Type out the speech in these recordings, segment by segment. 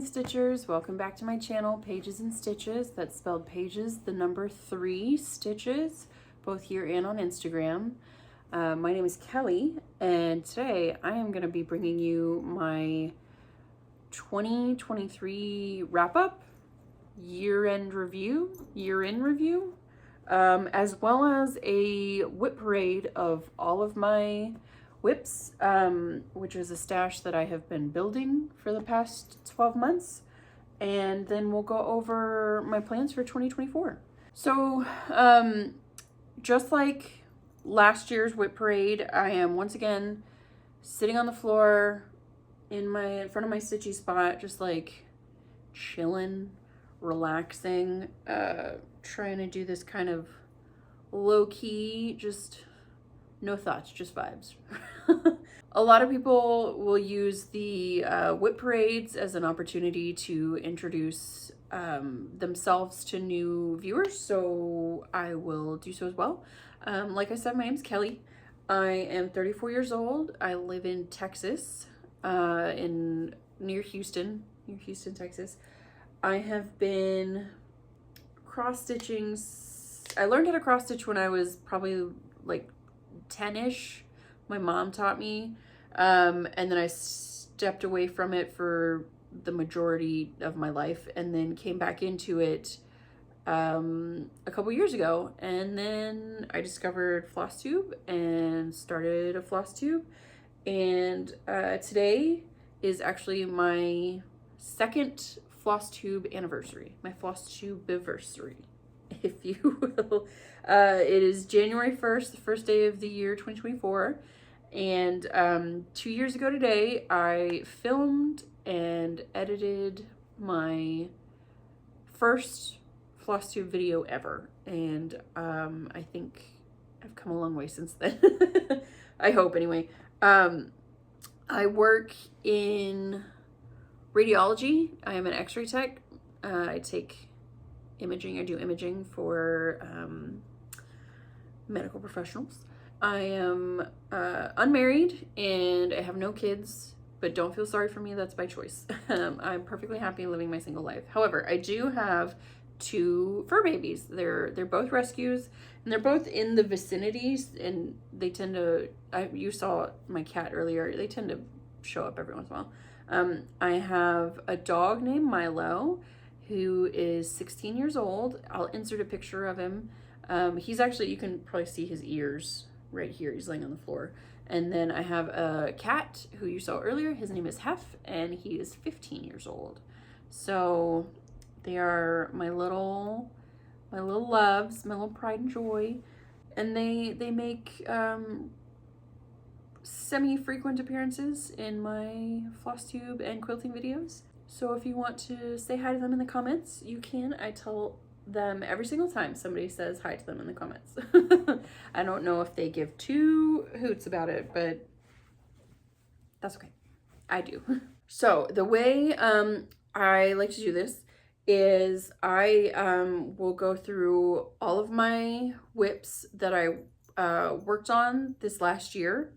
Stitchers, welcome back to my channel, Pages and Stitches. That's spelled pages, the number 3 stitches, both here and on Instagram. My name is Kelly, and today I am going to be bringing you my 2023 wrap-up, year-end review, as well as a WIP parade of all of my WIPs, which is a stash that I have been building for the past 12 months. And then we'll go over my plans for 2024. So, just like last year's WIP parade, I am once again sitting on the floor in front of my stitchy spot, just like chilling, relaxing, trying to do this kind of low-key, just no thoughts, just vibes. A lot of people will use the WIP parades as an opportunity to introduce themselves to new viewers, so I will do so as well. Like I said, my name's Kelly. I am 34 years old. I live in Texas, near Houston, Texas. I have been cross-stitching. I learned how to cross-stitch when I was probably like 10-ish. My mom taught me, and then I stepped away from it for the majority of my life, and then came back into it a couple years ago, and then I discovered Flosstube and started a Flosstube, and today is actually my second Flosstube anniversary, my Flosstube-iversary, if you will. It is January 1st, the first day of the year 2024, and 2 years ago today, I filmed and edited my first Flosstube video ever, and I think I've come a long way since then. I hope, anyway. I work in radiology. I am an x-ray tech. I take imaging. I do imaging for medical professionals. I am unmarried and I have no kids, but don't feel sorry for me. That's by choice. I'm perfectly happy living my single life. However, I do have 2 fur babies. They're both rescues, and they're both in the vicinities, and they tend to, you saw my cat earlier, they tend to show up every once in a while. I have a dog named Milo, who is 16 years old. I'll insert a picture of him. He's actually, you can probably see his ears right here. He's laying on the floor. And then I have a cat who you saw earlier. His name is Hef, and he is 15 years old. So they are my little loves, my little pride and joy. And they make semi-frequent appearances in my Flosstube and quilting videos. So if you want to say hi to them in the comments, you can. I tell them every single time somebody says hi to them in the comments. I don't know if they give 2 hoots about it, but that's okay. I do. So the way I like to do this is I will go through all of my WIPs that I worked on this last year,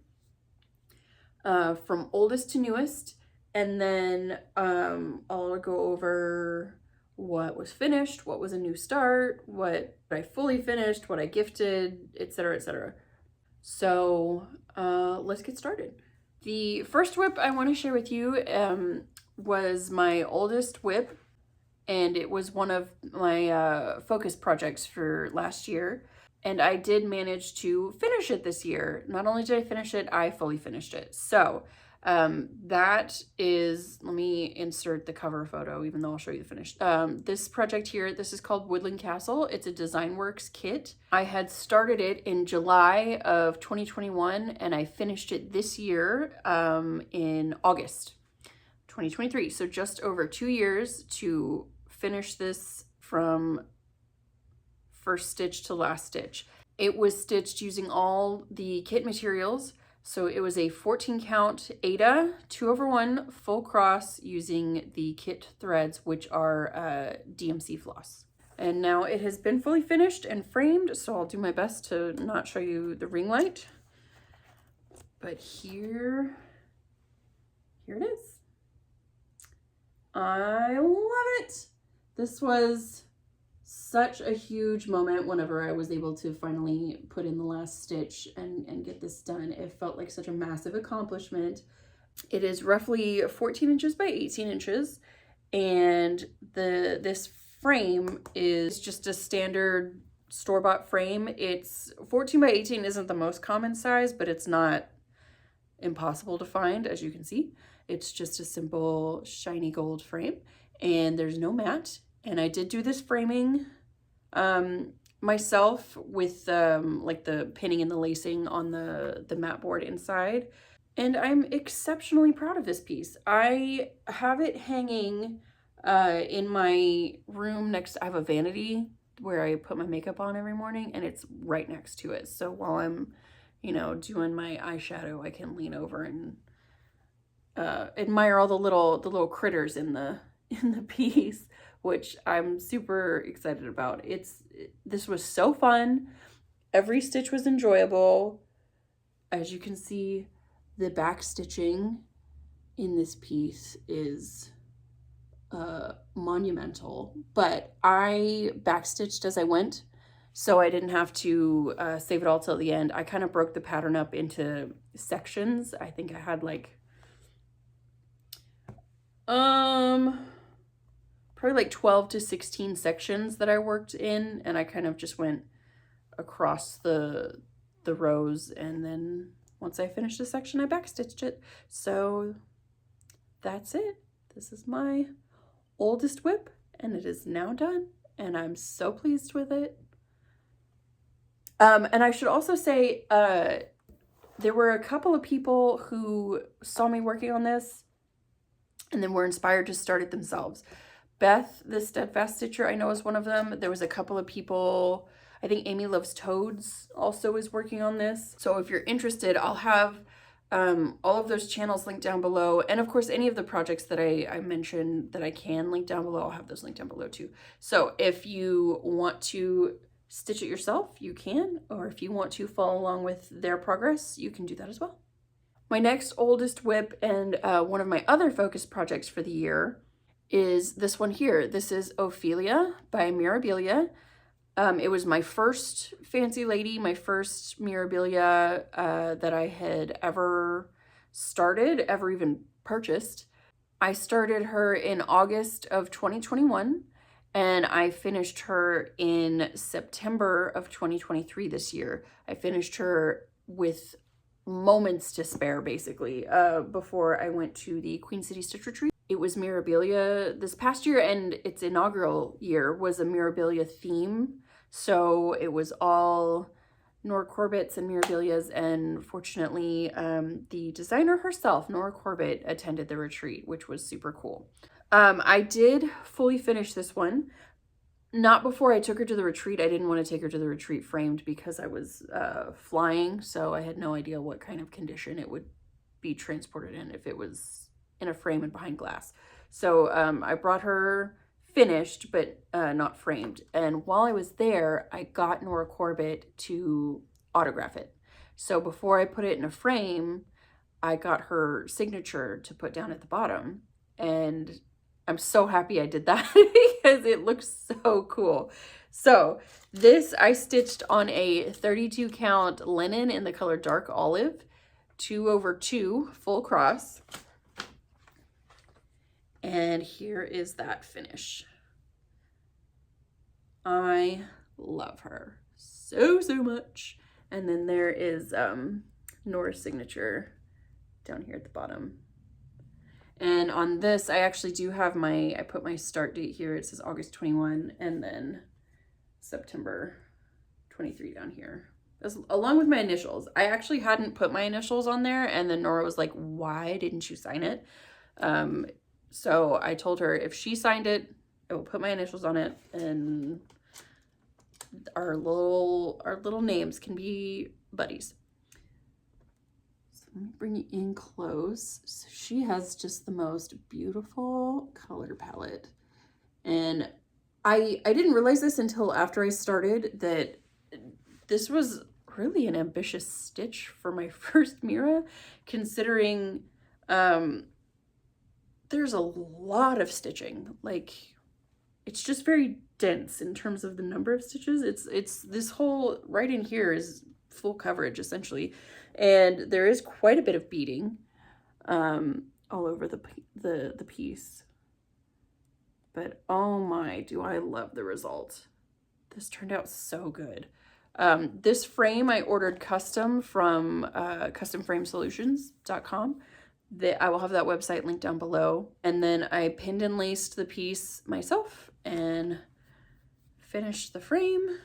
from oldest to newest, and then I'll go over what was finished, what was a new start, what I fully finished, what I gifted, etc., etc. So let's get started. The first WIP I want to share with you was my oldest WIP, and it was one of my focus projects for last year. And I did manage to finish it this year. Not only did I finish it, I fully finished it. So that is, let me insert the cover photo, even though I'll show you the finished. This project here, this is called Woodland Castle. It's a DesignWorks kit. I had started it in July of 2021, and I finished it this year in August 2023. So just over 2 years to finish this from first stitch to last stitch. It was stitched using all the kit materials. So it was a 14 count Aida 2/1 full cross using the kit threads, which are DMC floss. And now it has been fully finished and framed, so I'll do my best to not show you the ring light. But here it is. I love it. This was such a huge moment whenever I was able to finally put in the last stitch and get this done. It felt like such a massive accomplishment. It is roughly 14 inches by 18 inches, and this frame is just a standard store-bought frame. It's 14 by 18 isn't the most common size, but it's not impossible to find, as you can see. It's just a simple shiny gold frame, and there's no mat. And I did do this framing myself with like the pinning and the lacing on the mat board inside. And I'm exceptionally proud of this piece. I have it hanging in my room next. I have a vanity where I put my makeup on every morning, and it's right next to it. So while I'm, you know, doing my eyeshadow, I can lean over and admire all the little critters in the piece, which I'm super excited about. This was so fun. Every stitch was enjoyable. As you can see, the back stitching in this piece is monumental, but I backstitched as I went, so I didn't have to save it all till the end. I kind of broke the pattern up into sections. I think I had like probably like 12 to 16 sections that I worked in, and I kind of just went across the rows, and then once I finished a section, I backstitched it. So that's it. This is my oldest WIP, and it is now done, and I'm so pleased with it. And I should also say, there were a couple of people who saw me working on this and then were inspired to start it themselves. Beth, the Steadfast Stitcher, I know is one of them. There was a couple of people, I think Amy Loves Toads also is working on this. So if you're interested, I'll have all of those channels linked down below. And of course, any of the projects that I mentioned that I can link down below, I'll have those linked down below too. So if you want to stitch it yourself, you can, or if you want to follow along with their progress, you can do that as well. My next oldest WIP and one of my other focus projects for the year is this one here. This is Ophelia by Mirabilia. It was my first fancy lady, my first Mirabilia that I had ever started, ever even purchased. I started her in August of 2021, and I finished her in September of 2023 this year. I finished her with moments to spare, basically, before I went to the Queen City Stitch Retreat. It was Mirabilia this past year, and its inaugural year was a Mirabilia theme. So it was all Nora Corbett's and Mirabilia's, and fortunately, the designer herself, Nora Corbett, attended the retreat, which was super cool. I did fully finish this one. Not before I took her to the retreat. I didn't want to take her to the retreat framed because I was flying, so I had no idea what kind of condition it would be transported in if it was in a frame and behind glass. So I brought her finished, but not framed. And while I was there, I got Nora Corbett to autograph it. So before I put it in a frame, I got her signature to put down at the bottom. And I'm so happy I did that because it looks so cool. So this I stitched on a 32 count linen in the color dark olive, 2/2 full cross. And here is that finish. I love her so much. And then there is Nora's signature down here at the bottom. And on this, I actually do have I put my start date here. It says August 21 and then September 23 down here, along with my initials. I actually hadn't put my initials on there, and then Nora was like, why didn't you sign it? So I told her if she signed it, I will put my initials on it, and our little names can be buddies. So let me bring you in close. So she has just the most beautiful color palette. And I didn't realize this until after I started, that this was really an ambitious stitch for my first Mira, considering there's a lot of stitching. Like, it's just very dense in terms of the number of stitches. It's this whole right in here is full coverage essentially, and there is quite a bit of beading all over the piece. But oh my, do I love the result. This turned out so good. This frame I ordered custom from customframesolutions.com. I will have that website linked down below. And then I pinned and laced the piece myself and finished the frame.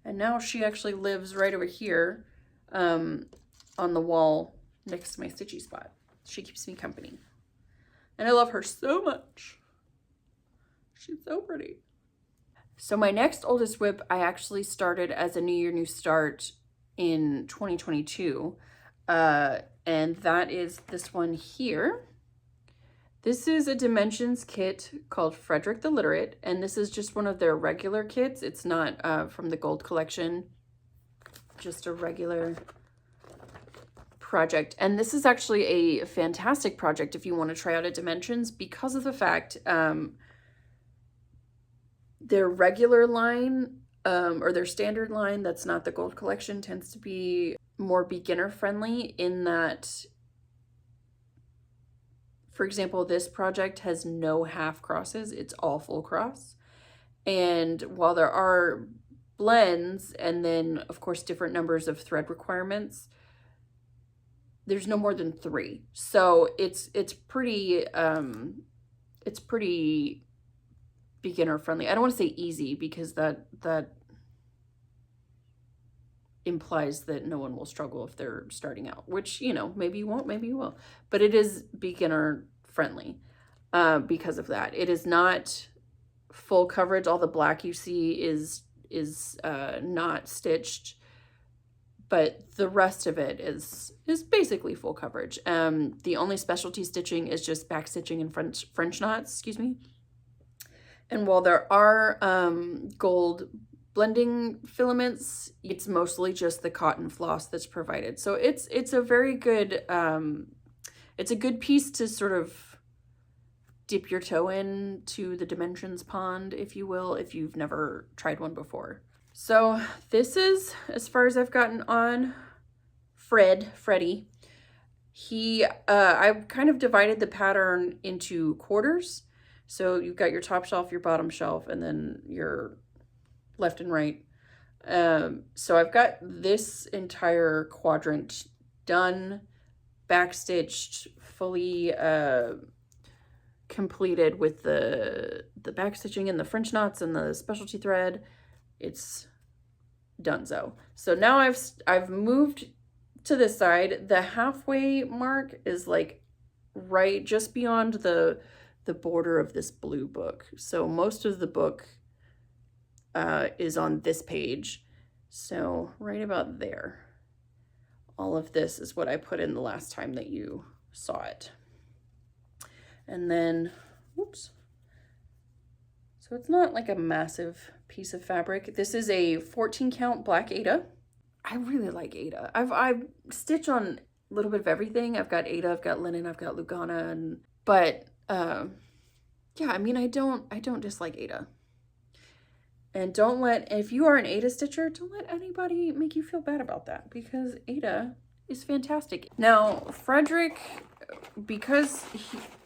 And now she actually lives right over here on the wall next to my stitchy spot. She keeps me company. And I love her so much. She's so pretty. So my next oldest WIP, I actually started as a New Year, New Start in 2022. And that is this one here. This is a Dimensions kit called Frederick the Literate. And this is just one of their regular kits. It's not from the gold collection, just a regular project. And this is actually a fantastic project if you want to try out a Dimensions, because of the fact their regular line or their standard line that's not the gold collection tends to be more beginner friendly, in that, for example, this project has no half crosses, it's all full cross. And while there are blends and then of course different numbers of thread requirements, there's no more than 3. So it's pretty beginner friendly. I don't want to say easy, because that implies that no one will struggle if they're starting out, which, you know, maybe you won't, maybe you will, but it is beginner friendly because of that. It is not full coverage. All the black you see is not stitched, but the rest of it is basically full coverage. The only specialty stitching is just back stitching and French knots, excuse me. And while there are gold blending filaments, it's mostly just the cotton floss that's provided. So it's a very good, it's a good piece to sort of dip your toe in to the Dimensions pond, if you will, if you've never tried one before. So this is, as far as I've gotten on Freddie. I've kind of divided the pattern into quarters. So you've got your top shelf, your bottom shelf, and then your left and right. So I've got this entire quadrant done, backstitched, fully completed with the backstitching and the French knots and the specialty thread. It's donezo. So now I've moved to this side. The halfway mark is like right just beyond the border of this blue book. So most of the book is on this page. So right about there. All of this is what I put in the last time that you saw it. And then, whoops. So it's not like a massive piece of fabric. This is a 14 count black Aida. I really like Aida. I've stitched on a little bit of everything. I've got Aida, I've got linen, I've got Lugana, but yeah, I mean, I don't dislike Aida. And if you are an Aida stitcher, don't let anybody make you feel bad about that, because Aida is fantastic. Now, Frederick, because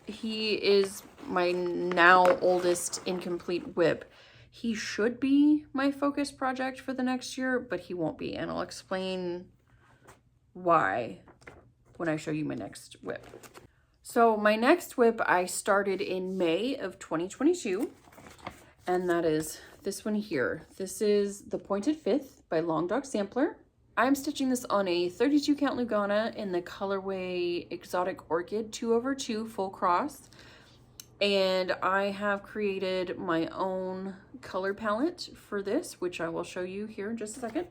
he is my now oldest incomplete WIP, he should be my focus project for the next year, but he won't be. And I'll explain why when I show you my next WIP. So my next WIP I started in May of 2022, and that is this one here. This is the Pointed Fifth by Long Dog Sampler. I'm stitching this on a 32 count Lugana in the colorway Exotic Orchid 2/2 full cross. And I have created my own color palette for this, which I will show you here in just a second.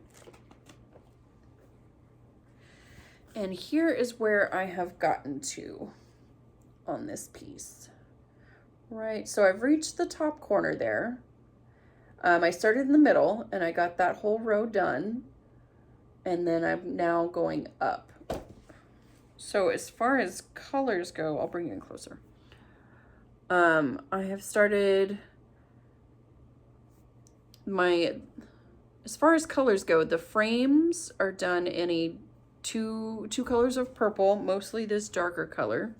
And here is where I have gotten to on this piece. Right, so I've reached the top corner there. I started in the middle and I got that whole row done. And then I'm now going up. So as far as colors go, I'll bring you in closer. I have started as far as colors go, the frames are done in two colors of purple, mostly this darker color.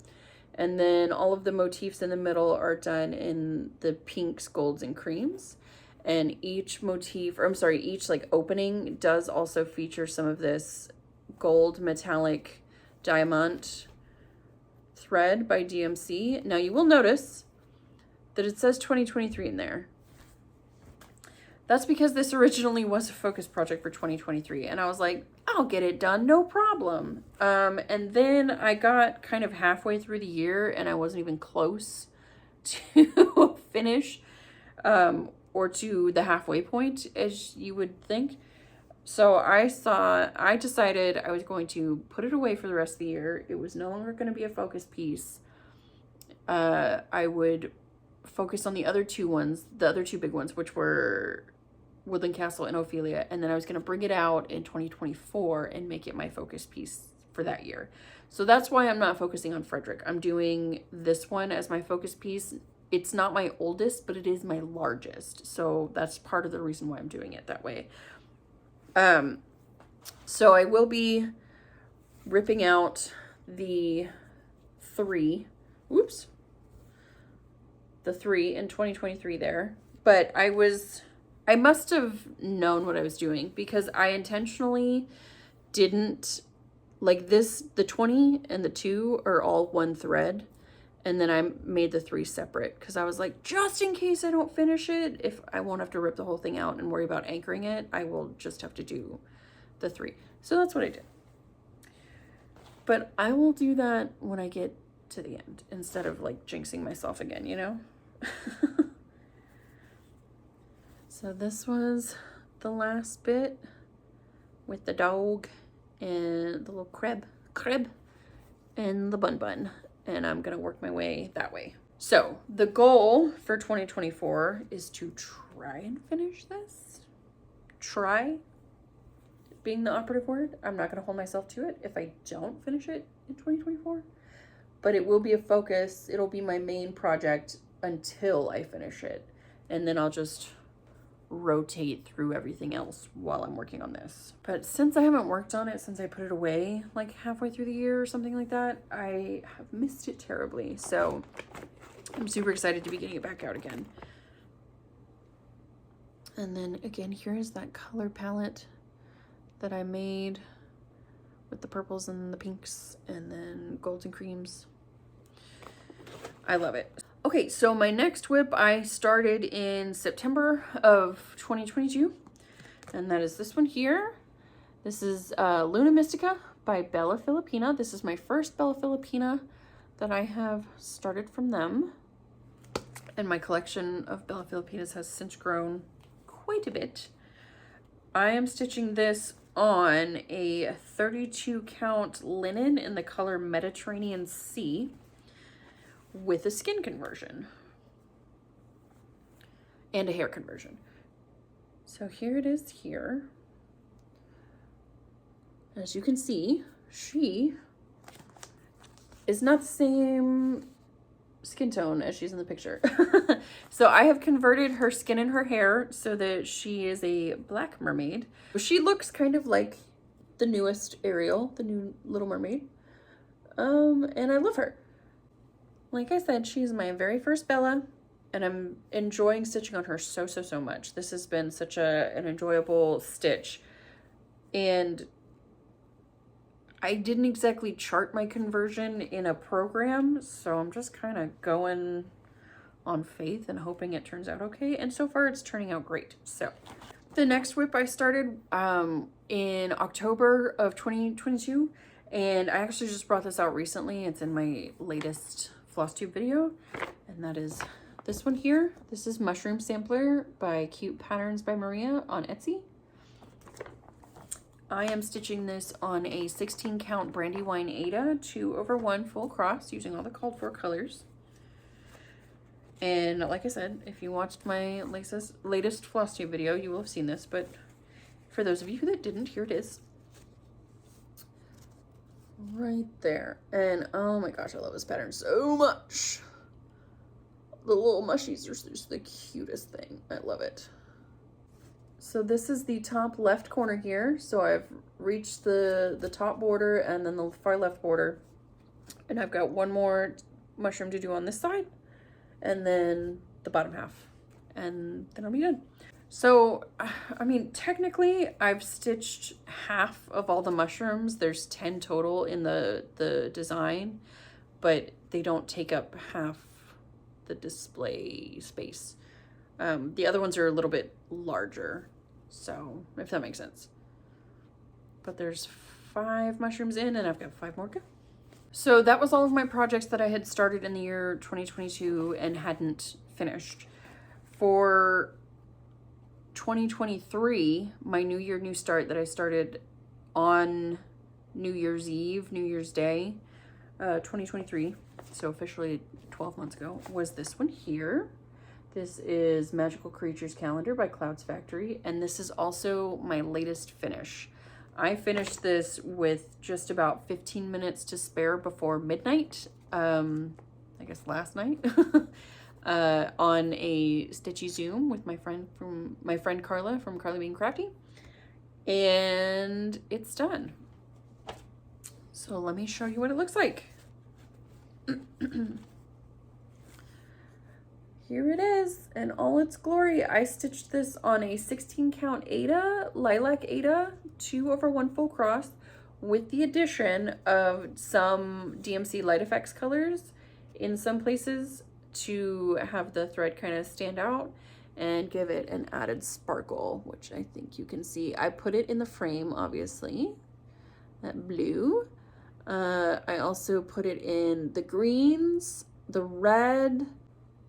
And then all of the motifs in the middle are done in the pinks, golds, and creams. And each motif, or I'm sorry, each like opening does also feature some of this gold metallic diamond thread by DMC. Now you will notice that it says 2023 in there. That's because this originally was a focus project for 2023. And I was like, I'll get it done, no problem. And then I got kind of halfway through the year and I wasn't even close to finish, or to the halfway point, as you would think. So I decided I was going to put it away for the rest of the year. It was no longer going to be a focus piece. I would focus on the other two big ones, which were Woodland Castle and Ophelia. And then I was going to bring it out in 2024 and make it my focus piece for that year. So that's why I'm not focusing on Frederick. I'm doing this one as my focus piece. It's not my oldest, but it is my largest. So that's part of the reason why I'm doing it that way. So I will be ripping out the three in 2023 there. But I must have known what I was doing, because I intentionally didn't, like this, the 20 and the 2 are all one thread. And then I made the 3 separate because I was like, just in case I don't finish it, if I won't have to rip the whole thing out and worry about anchoring it, I will just have to do the 3. So that's what I did. But I will do that when I get to the end instead of like jinxing myself again, you know? So this was the last bit with the dog and the little crib and the bun. And I'm going to work my way that way. So the goal for 2024 is to try and finish this. Try being the operative word. I'm not going to hold myself to it if I don't finish it in 2024. But it will be a focus. It'll be my main project until I finish it. And then I'll just rotate through everything else while I'm working on this. But since I haven't worked on it since I put it away like halfway through the year or something like that, I have missed it terribly. So I'm super excited to be getting it back out again. And then again, here is that color palette that I made with the purples and the pinks and then golds and creams. I love it. Okay, so my next WIP I started in September of 2022, and that is this one here. This is Luna Mystica by Bella Filipina. This is my first Bella Filipina that I have started from them, and my collection of Bella Filipinas has since grown quite a bit. I am stitching this on a 32 count linen in the color Mediterranean Sea, with a skin conversion and a hair conversion. So here it is here. As you can see, she is not the same skin tone as she's in the picture. So I have converted her skin and her hair so that she is a black mermaid. She looks kind of like the newest Ariel, the new Little Mermaid. And I love her. Like I said, she's my very first Bella, and I'm enjoying stitching on her so much. This has been such an enjoyable stitch. And I didn't exactly chart my conversion in a program, so I'm just kind of going on faith and hoping it turns out okay. And so far it's turning out great. So the next WIP I started in October of 2022, and I actually just brought this out recently. It's in my latest Flosstube video, And that is this one here. This is Mushroom Sampler by Cute Patterns by Maria on Etsy. I am stitching this on a 16 count Brandywine Aida 2/1 full cross using all the called for colors. And like I said, if you watched my latest Flosstube video, you will have seen this, but for those of you that didn't, here it is. Right there. And oh my gosh, I love this pattern so much. The little mushies are just the cutest thing. I love it. So this is the top left corner here. So I've reached the top border and then the far left border. And I've got one more mushroom to do on this side and then the bottom half. And then I'll be done. So, I mean, technically I've stitched half of all the mushrooms. There's 10 total in the design, but they don't take up half the display space. The other ones are a little bit larger, so if that makes sense. But there's 5 mushrooms in and I've got 5 more to go. So that was all of my projects that I had started in the year 2022 and hadn't finished. For 2023, my New Year, New Start that I started on New Year's Eve, New Year's Day, 2023, so officially 12 months ago, was this one here. This is Magical Creatures Calendar by Clouds Factory, and this is also my latest finish. I finished this with just about 15 minutes to spare before midnight, I guess last night. On a stitchy Zoom with my friend Carla from Carly Bean Crafty, and it's done. So let me show you what it looks like. Here it is in all its glory. I stitched this on a 16 count Aida, Lilac Aida, 2/1 full cross, with the addition of some DMC Light Effects colors in some places to have the thread kind of stand out and give it an added sparkle, which I think you can see. I put it in the frame, obviously, that blue. I also put it in the greens, the red,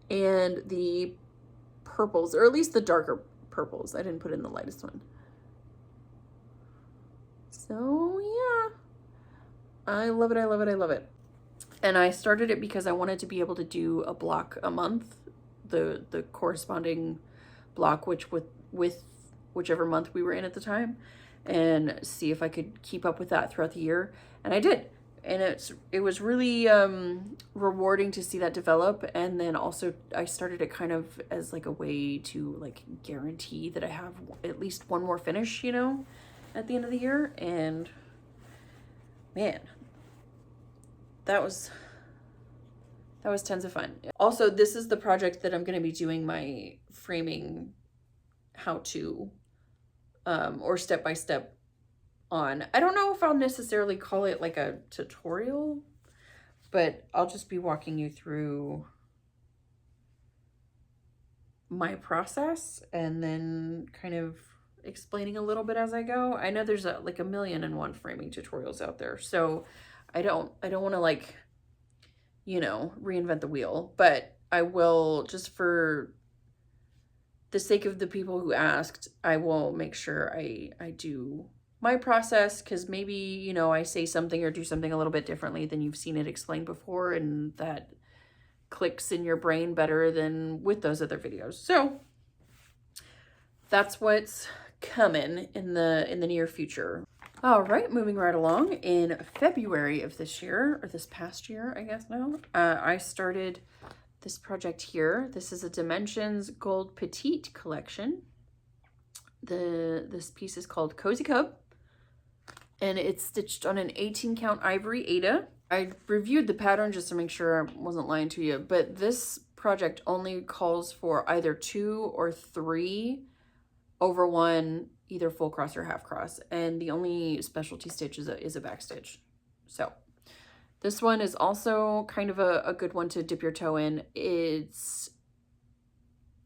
and the purples, or at least the darker purples. I didn't put in the lightest one. So yeah, I love it, I love it, I love it. And I started it because I wanted to be able to do a block a month, the corresponding block with whichever month we were in at the time, and see if I could keep up with that throughout the year. And I did. And it was really rewarding to see that develop. And then also I started it kind of as like a way to like guarantee that I have at least one more finish, you know, at the end of the year. And man, that was tons of fun. Also, this is the project that I'm going to be doing my framing how-to or step-by-step on. I don't know if I'll necessarily call it like a tutorial, but I'll just be walking you through my process and then kind of explaining a little bit as I go. I know there's like a million and one framing tutorials out there, so I don't want to, like, you know, reinvent the wheel, but I will, just for the sake of the people who asked, I will make sure I do my process, because maybe, you know, I say something or do something a little bit differently than you've seen it explained before, and that clicks in your brain better than with those other videos. So that's what's coming in the near future. All right, moving right along. In February of this year, or this past year, I guess now, I started this project here. This is a Dimensions Gold Petite collection. This piece is called Cozy Cub, and it's stitched on an 18 count ivory Aida. I reviewed the pattern just to make sure I wasn't lying to you, but this project only calls for either 2 or 3/1, either full cross or half cross, and the only specialty stitch is a back stitch. So this one is also kind of a good one to dip your toe in. It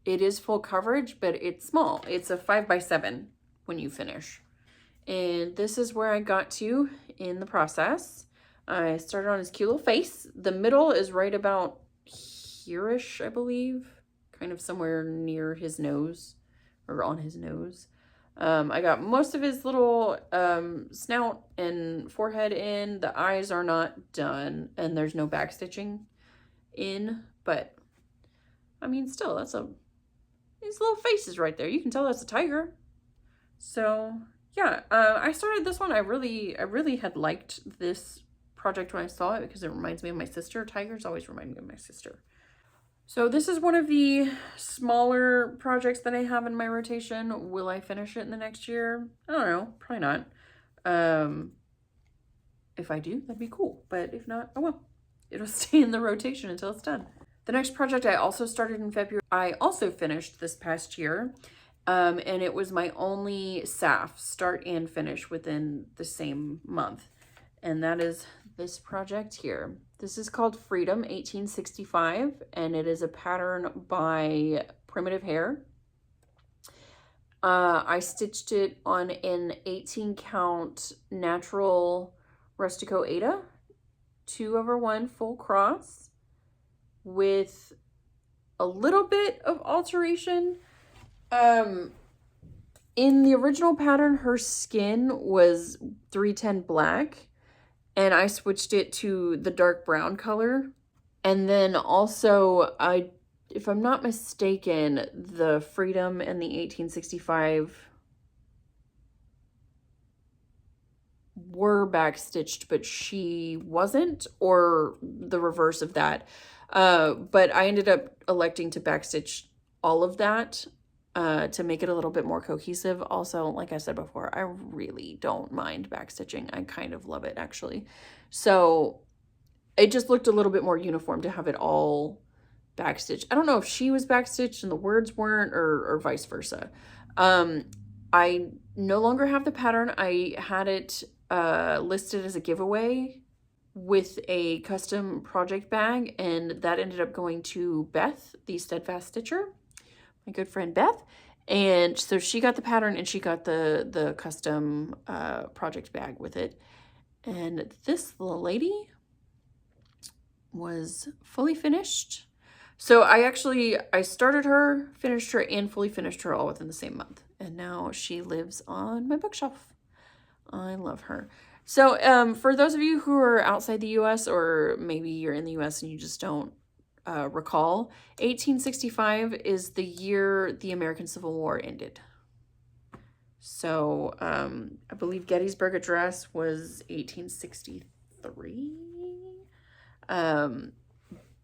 is full coverage, but it's small. It's a 5x7 when you finish. And this is where I got to in the process. I started on his cute little face. The middle is right about here-ish, I believe. Kind of somewhere near his nose, or on his nose. I got most of his little snout and forehead in. The eyes are not done, and there's no backstitching in, but I mean, still, that's these little faces right there. You can tell that's a tiger. So yeah, I started this one. I really had liked this project when I saw it because it reminds me of my sister. Tigers always remind me of my sister. So this is one of the smaller projects that I have in my rotation. Will I finish it in the next year? I don't know, probably not. If I do, that'd be cool. But if not, oh well. It'll stay in the rotation until it's done. The next project I also started in February. I also finished this past year. And it was my only SAF, start and finish, within the same month. And that is this project here. This is called Freedom 1865, and it is a pattern by Primitive Hare. I stitched it on an 18 count natural Rustico Aida, 2/1 full cross, with a little bit of alteration. In the original pattern, her skin was 310 black, and I switched it to the dark brown color. And then also, if I'm not mistaken, the Freedom and the 1865 were backstitched, but she wasn't, or the reverse of that. But I ended up electing to backstitch all of that to make it a little bit more cohesive. Also, like I said before, I really don't mind backstitching. I kind of love it, actually. So it just looked a little bit more uniform to have it all backstitched. I don't know if she was backstitched and the words weren't, or vice versa. I no longer have the pattern. I had it listed as a giveaway with a custom project bag, and that ended up going to Beth, the Steadfast Stitcher, my good friend Beth. And so she got the pattern and she got the custom project bag with it. And this little lady was fully finished. So I started her, finished her, and fully finished her all within the same month. And now she lives on my bookshelf. I love her. So for those of you who are outside the US, or maybe you're in the US and you just don't recall, 1865 is the year the American Civil War ended. So I believe Gettysburg Address was 1863.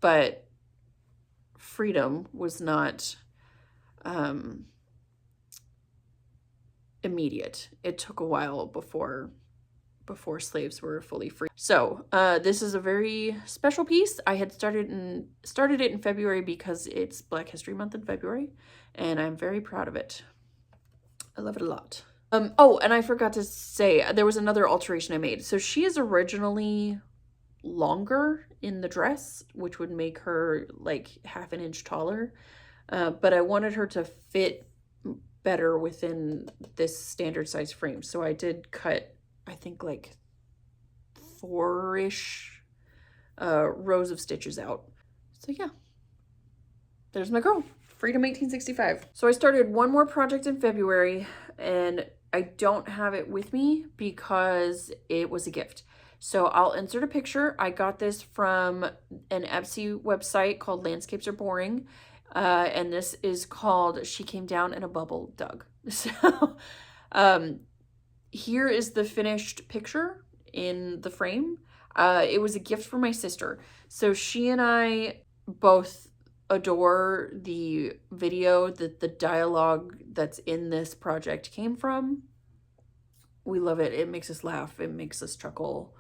But freedom was not immediate. It took a while before slaves were fully free. So this is a very special piece. I had started it in February because it's Black History Month in February, and I'm very proud of it. I love it a lot. Oh, and I forgot to say, there was another alteration I made. So she is originally longer in the dress, which would make her like half an inch taller. But I wanted her to fit better within this standard size frame. So I did cut, I think, like 4-ish rows of stitches out. So yeah, there's my girl, Freedom 1865. So I started one more project in February, and I don't have it with me because it was a gift. So I'll insert a picture. I got this from an Etsy website called Landscapes Are Boring. And this is called She Came Down in a Bubble Dug. So here is the finished picture in the frame. It was a gift from my sister. So she and I both adore the video that the dialogue that's in this project came from. We love it. It makes us laugh. It makes us chuckle.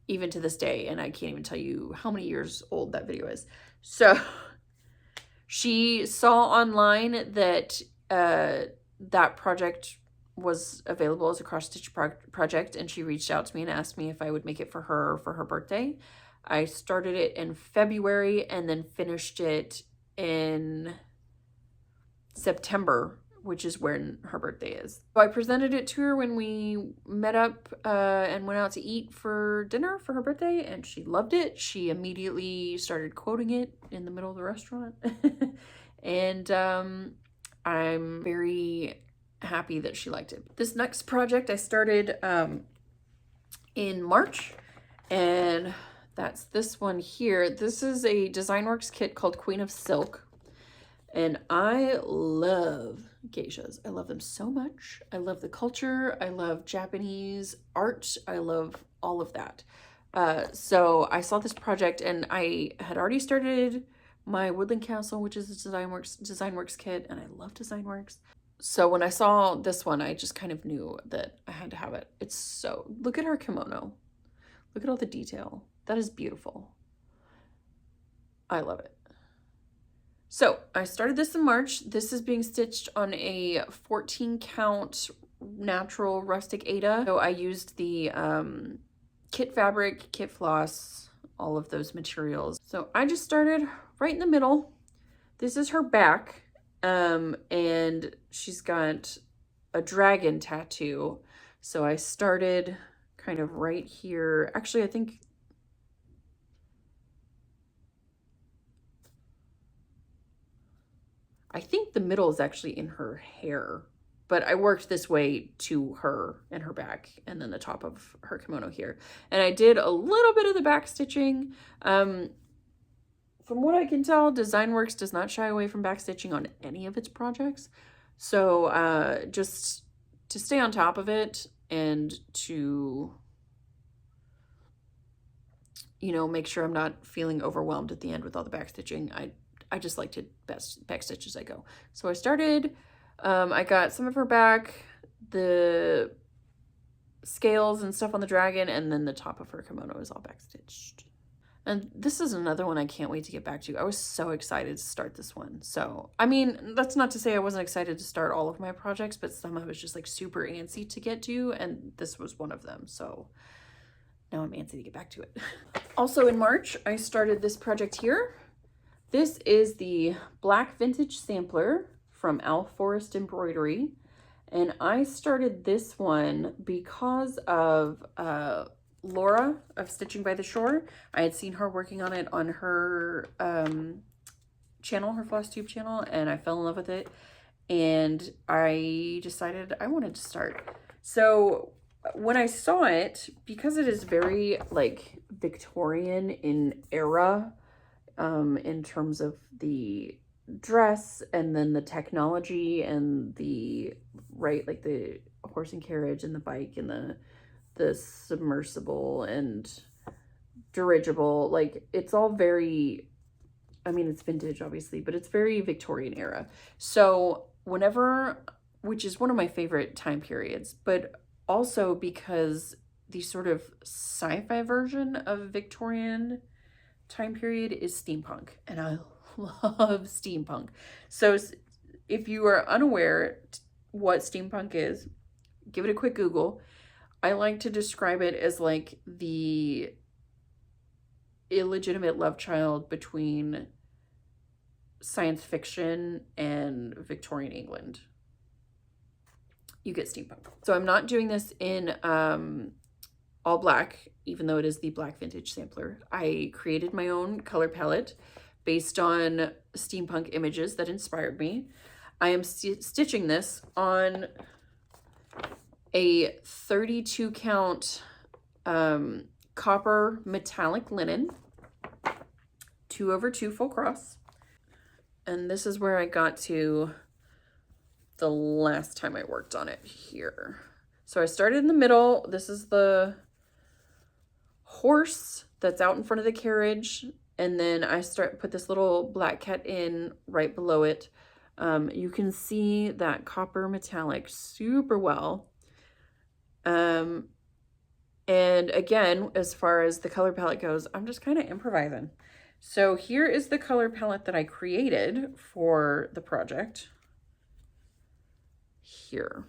Even to this day, and I can't even tell you how many years old that video is. So she saw online that that project was available as a cross-stitch project, and she reached out to me and asked me if I would make it for her birthday. I started it in February and then finished it in September which is when her birthday is. So I presented it to her when we met up and went out to eat for dinner for her birthday, and she loved it. She immediately started quoting it in the middle of the restaurant. And I'm very happy that she liked it. This next project I started in March, and that's this one here. This is a DesignWorks kit called Queen of Silk. And I love geishas. I love them so much. I love the culture. I love Japanese art. I love all of that. So I saw this project and I had already started my Woodland Castle, which is a DesignWorks kit, and I love DesignWorks. So when I saw this one, I just kind of knew that I had to have it. It's so, look at her kimono. Look at all the detail. That is beautiful. I love it. So I started this in March. This is being stitched on a 14 count natural rustic Aida. So I used the kit fabric, kit floss, all of those materials. So I just started right in the middle. This is her back, and she's got a dragon tattoo. So I started kind of right here. Actually, I think the middle is actually in her hair, but I worked this way to her and her back, and then the top of her kimono here. And I did a little bit of the back stitching. From what I can tell, DesignWorks does not shy away from back stitching on any of its projects. So just to stay on top of it and to, you know, make sure I'm not feeling overwhelmed at the end with all the back stitching, I just like to back stitch as I go. So I started, I got some of her back, the scales and stuff on the dragon, and then the top of her kimono is all back stitched. And this is another one I can't wait to get back to. I was so excited to start this one. So, I mean, that's not to say I wasn't excited to start all of my projects, but some of it's just like super antsy to get to, and this was one of them. So now I'm antsy to get back to it. Also in March, I started this project here. This is the Black Vintage Sampler from Owl Forest Embroidery. And I started this one because of Laura of Stitching by the Shore. I had seen her working on it on her channel, her Flosstube channel, and I fell in love with it. And I decided I wanted to start. So when I saw it, because it is very like Victorian in era, in terms of the dress and then the technology and the, right, like the horse and carriage and the bike and the submersible and dirigible, like it's all very, I mean, it's vintage obviously, but it's very Victorian era. So whenever, which is one of my favorite time periods, but also because the sort of sci-fi version of Victorian time period is steampunk, and I love steampunk. So if you are unaware what steampunk is, give it a quick Google. I like to describe it as like the illegitimate love child between science fiction and Victorian England. You get steampunk. So I'm not doing this in all black, even though it is the Black Vintage Sampler. I created my own color palette based on steampunk images that inspired me. I am stitching this on a 32 count copper metallic linen, 2/2 full cross. And this is where I got to the last time I worked on it here. So I started in the middle. This is the horse that's out in front of the carriage, and then I put this little black cat in right below it. You can see that copper metallic super well. And again, as far as the color palette goes, I'm just kind of improvising. So here is the color palette that I created for the project here.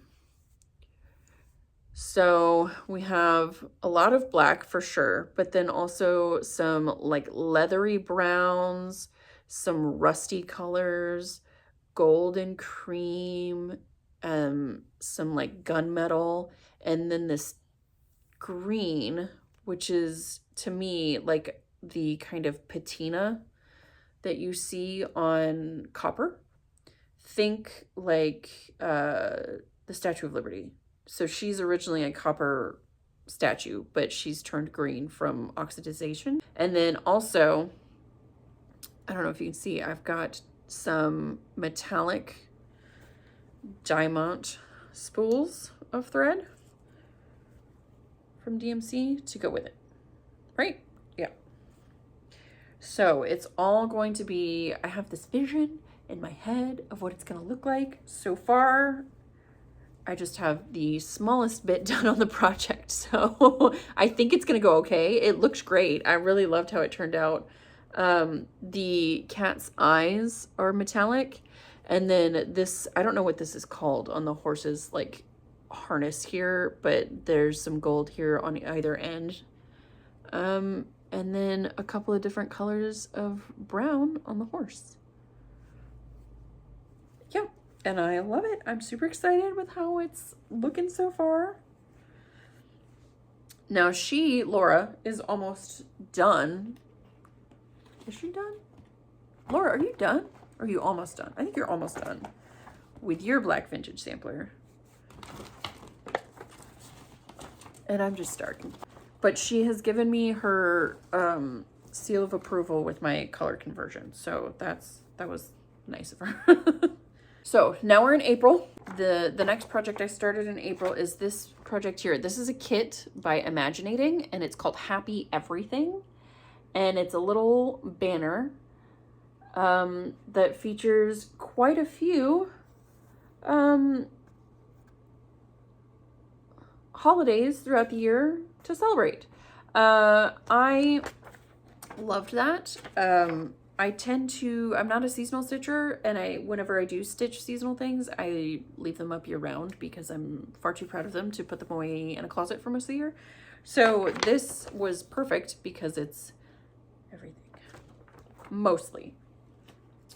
So we have a lot of black for sure, but then also some like leathery browns, some rusty colors, gold and cream, some like gunmetal, and then this green, which is to me like the kind of patina that you see on copper. Think like the Statue of Liberty. So she's originally a copper statue, but she's turned green from oxidization. And then also, I don't know if you can see, I've got some metallic diamond spools of thread from DMC to go with it, right? Yeah. So it's all going to be, I have this vision in my head of what it's going to look like. So far, I just have the smallest bit done on the project. So I think it's going to go okay. It looks great. I really loved how it turned out. The cat's eyes are metallic. And then this, I don't know what this is called on the horse's like harness here, but there's some gold here on either end. And then a couple of different colors of brown on the horse. Yeah, and I love it. I'm super excited with how it's looking so far. Now Laura, is almost done. Is she done? Laura, are you done? Or are you almost done? I think you're almost done with your black vintage sampler. And I'm just starting. But she has given me her seal of approval with my color conversion. So that was nice of her. So now we're in April. The next project I started in April is this project here. This is a kit by Imaginating, and it's called Happy Everything. And it's a little banner that features quite a few holidays throughout the year to celebrate. I loved that. I'm not a seasonal stitcher, and whenever I do stitch seasonal things, I leave them up year round because I'm far too proud of them to put them away in a closet for most of the year. So this was perfect because it's everything, mostly.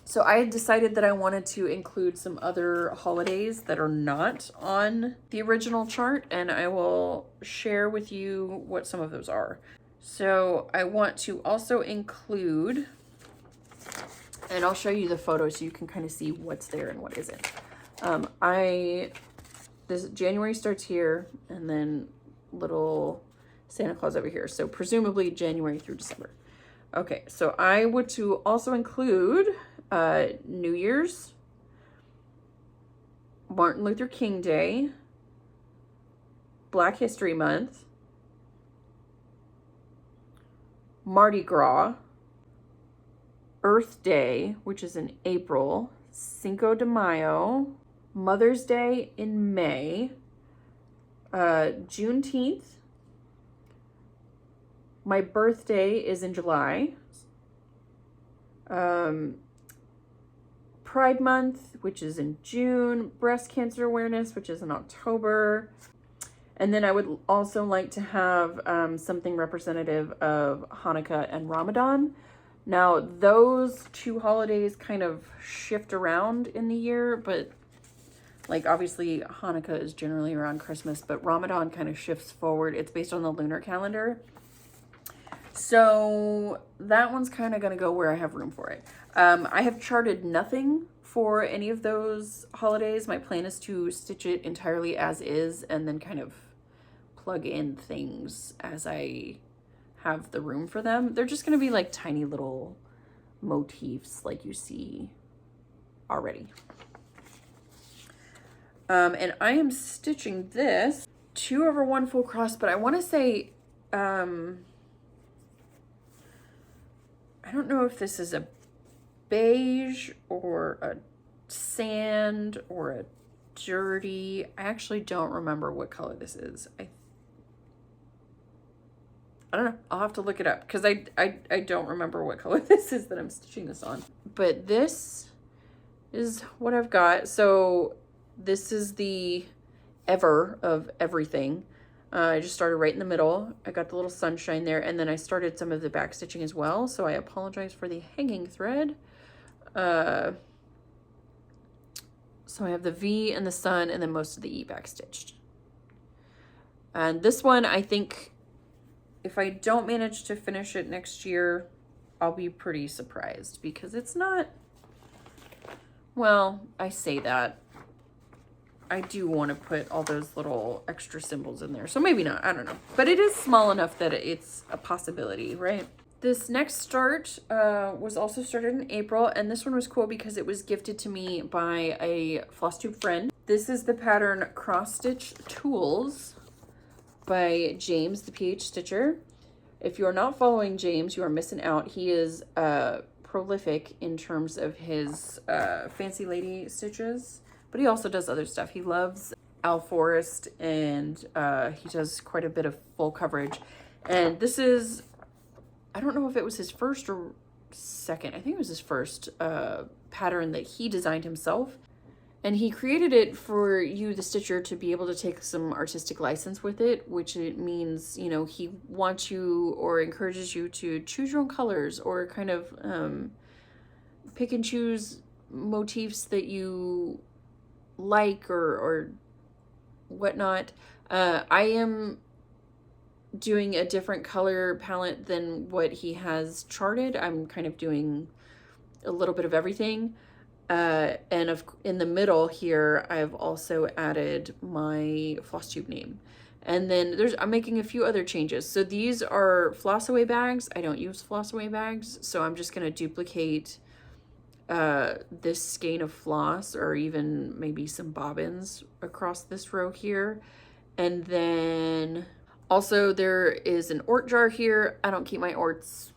So I had decided that I wanted to include some other holidays that are not on the original chart, and I will share with you what some of those are. So I want to also include, and I'll show you the photo so you can kind of see what's there and what isn't. This January starts here, and then little Santa Claus over here. So presumably January through December. Okay, so I would to also include New Year's, Martin Luther King Day, Black History Month, Mardi Gras, Earth Day, which is in April, Cinco de Mayo, Mother's Day in May, Juneteenth, my birthday is in July, Pride Month, which is in June, Breast Cancer Awareness, which is in October. And then I would also like to have something representative of Hanukkah and Ramadan. Now, those two holidays kind of shift around in the year, but like obviously Hanukkah is generally around Christmas, but Ramadan kind of shifts forward. It's based on the lunar calendar. So that one's kind of going to go where I have room for it. I have charted nothing for any of those holidays. My plan is to stitch it entirely as is and then kind of plug in things as I have the room for them. They're just going to be like tiny little motifs like you see already. And I am stitching this 2/1 full cross, but I want to say, I don't know if this is a beige or a sand or a dirty. I actually don't remember what color this is. I don't know. I'll have to look it up because I don't remember what color this is that I'm stitching this on. But this is what I've got. So this is the ever of everything. I just started right in the middle. I got the little sunshine there, and then I started some of the back stitching as well. So I apologize for the hanging thread. So I have the V and the sun and then most of the E backstitched. And this one, I think if I don't manage to finish it next year, I'll be pretty surprised because it's not, well, I say that. I do want to put all those little extra symbols in there. So maybe not, I don't know. But it is small enough that it's a possibility, right? This next start was also started in April, and this one was cool because it was gifted to me by a Flosstube friend. This is the pattern Cross Stitch Tools by James, the PH Stitcher. If you are not following James, you are missing out. He is prolific in terms of his fancy lady stitches, but he also does other stuff. He loves Owl Forest, and he does quite a bit of full coverage. And this is, I don't know if it was his first or second, I think it was his first pattern that he designed himself. And he created it for you, the stitcher, to be able to take some artistic license with it, which it means, you know, he wants you or encourages you to choose your own colors or kind of pick and choose motifs that you like or whatnot. I am doing a different color palette than what he has charted. I'm kind of doing a little bit of everything. And in the middle here, I've also added my Flosstube name. And then I'm making a few other changes. So these are floss away bags. I don't use floss away bags, so I'm just gonna duplicate this skein of floss or even maybe some bobbins across this row here. And then also there is an ort jar here. I don't keep my orts,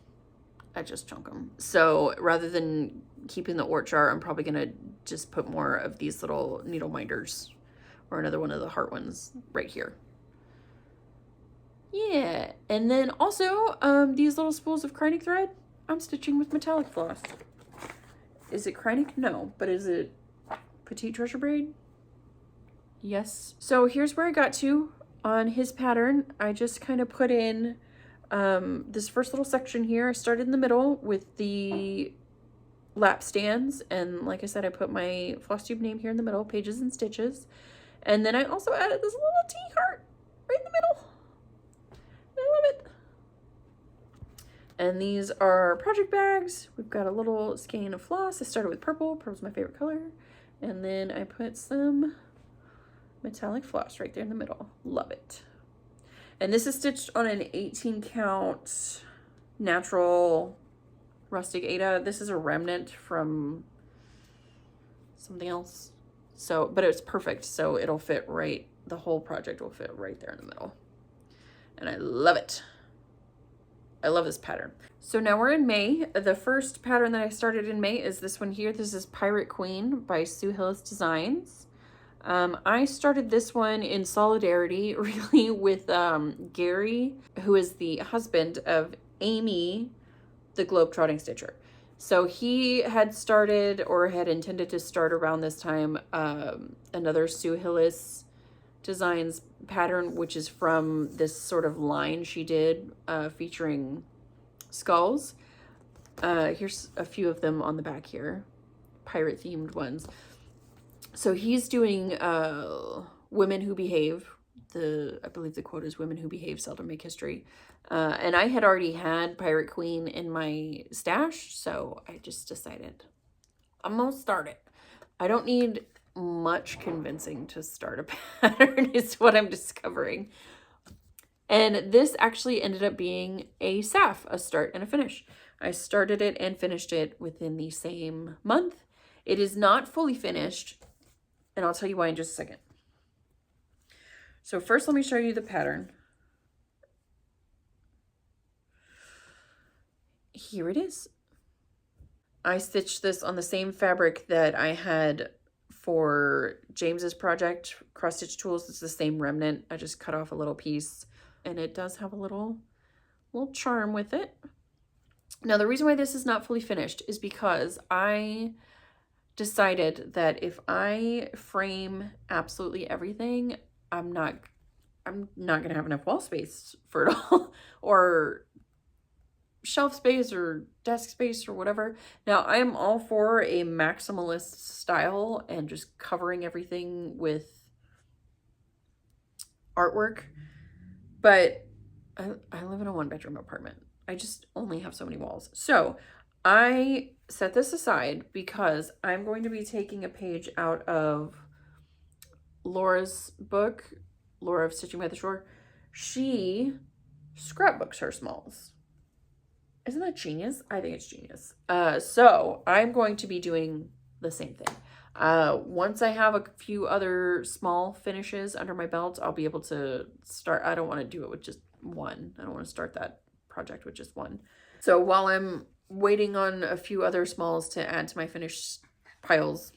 I just chunk them. So rather than keeping the ort jar, I'm probably gonna just put more of these little needle minders or another one of the heart ones right here. Yeah, and then also these little spools of Kreinik thread, I'm stitching with metallic floss. Is it Kreinik? No, but is it Petite Treasure Braid? Yes. So here's where I got to on his pattern. I just kind of put in this first little section here. I started in the middle with the lap stands, and like I said, I put my Flosstube name here in the middle, pages and stitches. And then I also added this little T-heart right in the middle. I love it. And these are project bags. We've got a little skein of floss. I started with purple. Purple's my favorite color. And then I put some metallic floss right there in the middle. Love it. And this is stitched on an 18 count natural rustic Aida. This is a remnant from something else. So, but it's perfect. So it'll fit right, the whole project will fit right there in the middle. And I love it. I love this pattern. So now we're in May. The first pattern that I started in May is this one here. This is Pirate Queen by Sue Hillis Designs. I started this one in solidarity really with Gary, who is the husband of Amy, the Globetrotting Stitcher. So he had started or had intended to start around this time another Sue Hillis Designs pattern, which is from this sort of line she did featuring skulls. Here's a few of them on the back here, pirate themed ones. So he's doing Women Who Behave. I believe the quote is Women Who Behave seldom make history. And I had already had Pirate Queen in my stash, so I just decided I'm gonna start it. I don't need much convincing to start a pattern is what I'm discovering. And this actually ended up being a SAF, a start and a finish. I started it and finished it within the same month. It is not fully finished, and I'll tell you why in just a second. So first, let me show you the pattern. Here it is. I stitched this on the same fabric that I had for James's project, Cross Stitch Tools. It's the same remnant. I just cut off a little piece, and it does have a little charm with it. Now, the reason why this is not fully finished is because I decided that if I frame absolutely everything, I'm not gonna have enough wall space for it all, or shelf space or desk space or whatever. Now, I am all for a maximalist style and just covering everything with artwork, but I live in a 1-bedroom apartment. I just only have so many walls. So I set this aside because I'm going to be taking a page out of Laura's book, Laura of Stitching by the Shore. She scrapbooks her smalls. Isn't that genius? I think it's genius. So I'm going to be doing the same thing. Once I have a few other small finishes under my belt, I'll be able to start. I don't want to do it with just one. I don't want to start that project with just one. So while I'm waiting on a few other smalls to add to my finished piles,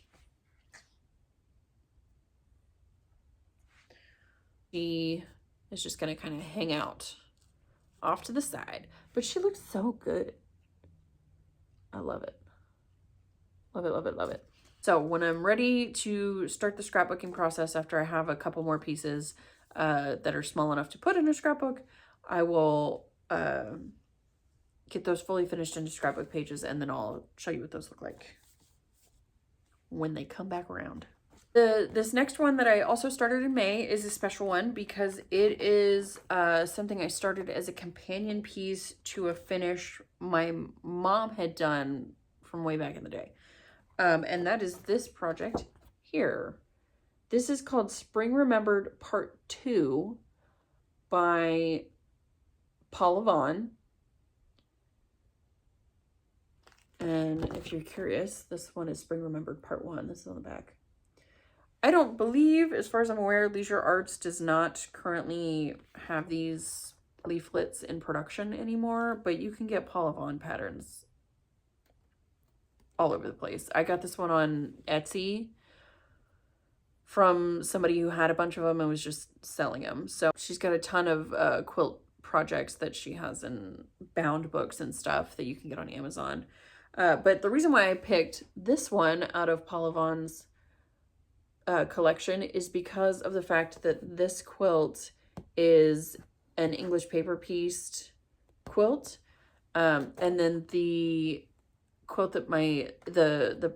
she is just going to kind of hang out off to the side. But she looks so good. I love it. Love it, love it, love it. So when I'm ready to start the scrapbooking process, after I have a couple more pieces that are small enough to put in a scrapbook, I will get those fully finished into scrapbook pages, and then I'll show you what those look like when they come back around. This next one that I also started in May is a special one because it is something I started as a companion piece to a finish my mom had done from way back in the day. And that is this project here. This is called Spring Remembered Part 2 by Paula Vaughan. And if you're curious, this one is Spring Remembered Part 1. This is on the back. I don't believe, as far as I'm aware, Leisure Arts does not currently have these leaflets in production anymore, but you can get Paula Vaughan patterns all over the place. I got this one on Etsy from somebody who had a bunch of them and was just selling them. So she's got a ton of quilt projects that she has in bound books and stuff that you can get on Amazon. But the reason why I picked this one out of Paula Vaughan's collection is because of the fact that this quilt is an English paper pieced quilt, and then the quilt that the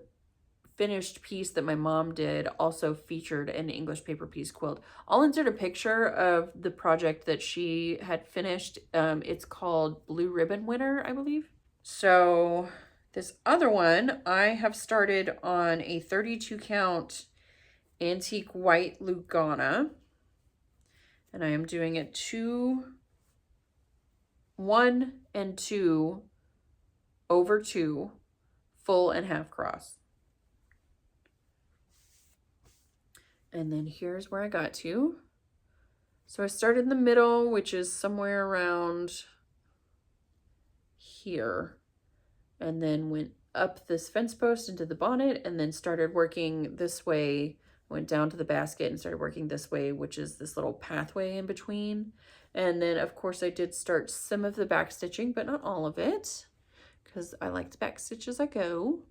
finished piece that my mom did also featured an English paper piece quilt. I'll insert a picture of the project that she had finished. It's called Blue Ribbon Winner, I believe. So this other one I have started on a 32 count antique white Lugana, and I am doing it 1 and 2 over 2 full and half cross. And then here's where I got to. So I started in the middle, which is somewhere around here, and then went up this fence post into the bonnet, and then started working this way, went down to the basket and started working this way, which is this little pathway in between. And then of course I did start some of the back stitching, but not all of it, because I like to back stitch as I go.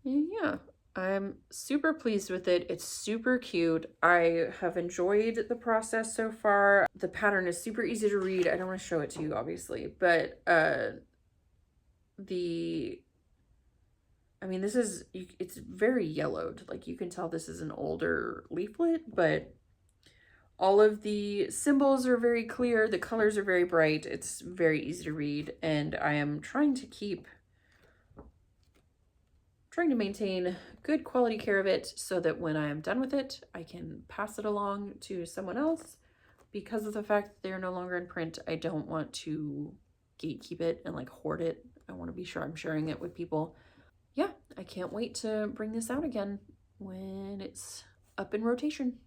And yeah, I'm super pleased with it. It's super cute. I have enjoyed the process so far. The pattern is super easy to read. I don't want to show it to you, obviously, but I mean, this is, it's very yellowed. Like, you can tell this is an older leaflet, but all of the symbols are very clear. The colors are very bright. It's very easy to read. And I am trying to maintain good quality care of it so that when I am done with it, I can pass it along to someone else. Because of the fact that they're no longer in print, I don't want to gatekeep it and like hoard it. I want to be sure I'm sharing it with people. Yeah, I can't wait to bring this out again when it's up in rotation.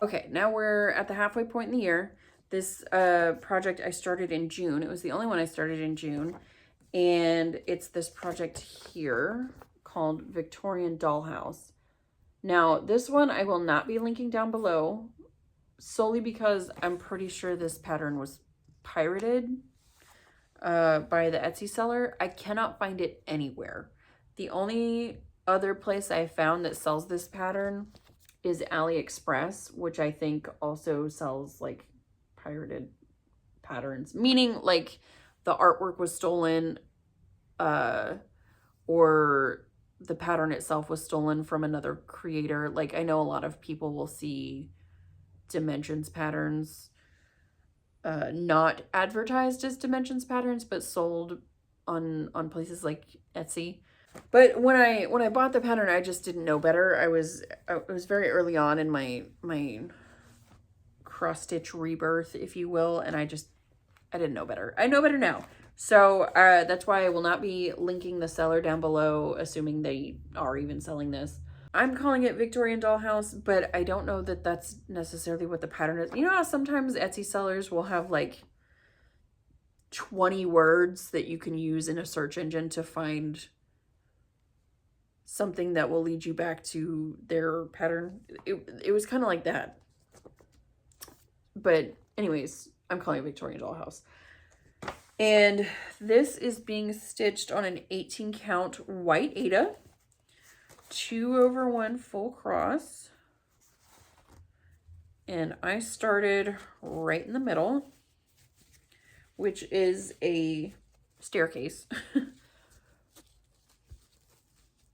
Okay, now we're at the halfway point in the year. This project I started in June. It was the only one I started in June. And it's this project here called Victorian Dollhouse. Now, this one I will not be linking down below, solely because I'm pretty sure this pattern was pirated by the Etsy seller. I cannot find it anywhere. The only other place I found that sells this pattern is AliExpress, which I think also sells like pirated patterns, meaning like the artwork was stolen, or the pattern itself was stolen from another creator. Like I know a lot of people will see dimensions patterns not advertised as dimensions patterns, but sold on places like Etsy. But when I bought the pattern, I just didn't know better. It was very early on in my cross stitch rebirth, if you will, and I didn't know better. I know better now. So that's why I will not be linking the seller down below, assuming they are even selling this. I'm calling it Victorian Dollhouse, but I don't know that that's necessarily what the pattern is. You know how sometimes Etsy sellers will have like 20 words that you can use in a search engine to find something that will lead you back to their pattern? It was kind of like that. But anyways, I'm calling it Victorian Dollhouse. And this is being stitched on an 18 count white Aida. 2/1 full cross, and I started right in the middle, which is a staircase.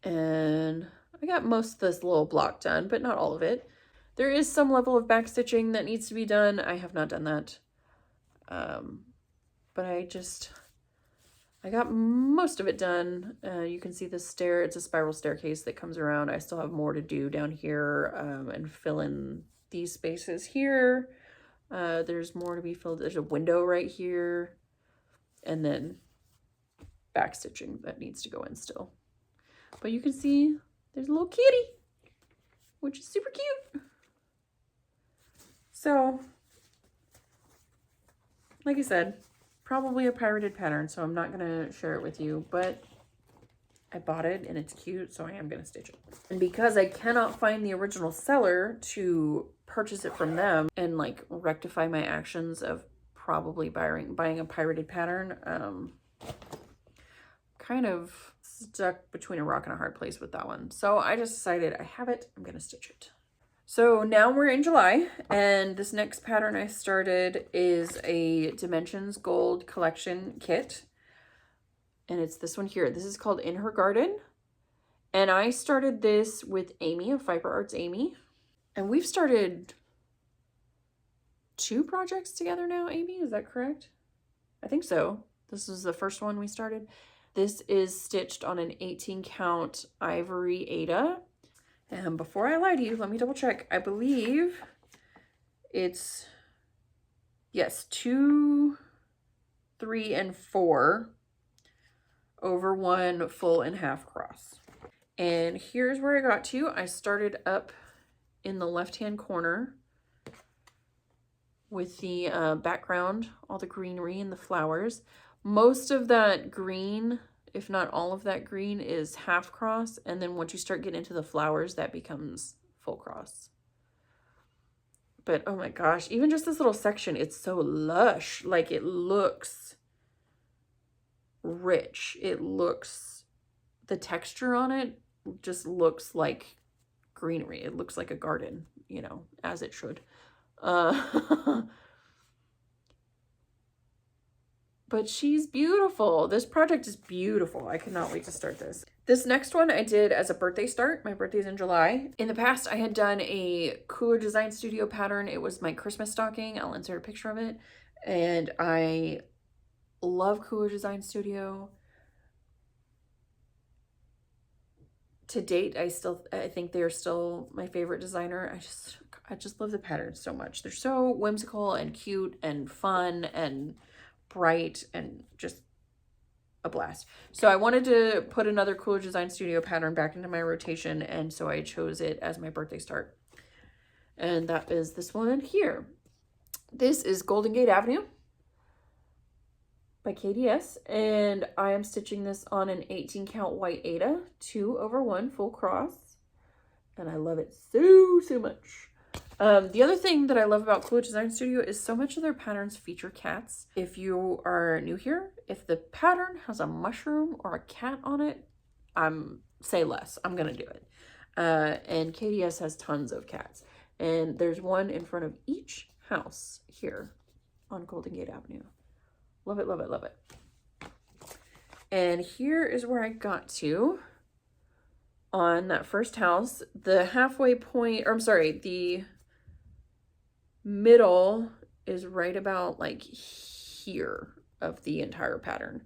And I got most of this little block done, but not all of it. There is some level of back stitching that needs to be done. I have not done that, but I got most of it done. You can see the stair. It's a spiral staircase that comes around. I still have more to do down here and fill in these spaces here. There's more to be filled. There's a window right here. And then back stitching that needs to go in still. But you can see there's a little kitty, which is super cute. So, like I said, probably a pirated pattern, so I'm not going to share it with you, but I bought it and it's cute, so I am going to stitch it. And because I cannot find the original seller to purchase it from them and like rectify my actions of probably buying a pirated pattern, kind of stuck between a rock and a hard place with that one. So I just decided I have it, I'm going to stitch it. So now we're in July, and this next pattern I started is a Dimensions Gold Collection kit. And it's this one here. This is called In Her Garden. And I started this with Amy of Viper Arts Amy. And we've started 2 projects together now, Amy, is that correct? I think so. This is the first one we started. This is stitched on an 18 count ivory Aida. And before I lie to you, let me double check. I believe it's, yes, 2, 3, and 4/1 full and half cross. And here's where I got to. I started up in the left-hand corner with the background, all the greenery and the flowers. Most of that green, if not all of that green, is half cross, and then once you start getting into the flowers, that becomes full cross. But oh my gosh, even just this little section, it's so lush. Like, it looks rich. It looks, the texture on it just looks like greenery. It looks like a garden, you know, as it should. But she's beautiful. This project is beautiful. I cannot wait to start this. This next one I did as a birthday start. My birthday's in July. In the past, I had done a Kooler Design Studio pattern. It was my Christmas stocking. I'll insert a picture of it. And I love Kooler Design Studio. To date, I think they are still my favorite designer. I just love the patterns so much. They're so whimsical and cute and fun and bright and just a blast. So I wanted to put another Kooler Design Studio pattern back into my rotation, and so I chose it as my birthday start. And that is this one here. This is Golden Gate Avenue by KDS, and I am stitching this on an 18 count white Aida, 2/1 full cross, and I love it so much. The other thing that I love about Kooler Design Studio is so much of their patterns feature cats. If you are new here, if the pattern has a mushroom or a cat on it, say less. I'm gonna do it. And KDS has tons of cats, and there's one in front of each house here. on Golden Gate Avenue. Love it, love it, love it. And here is where I got to on that first house. The halfway point, or I'm sorry, the middle is right about like here of the entire pattern.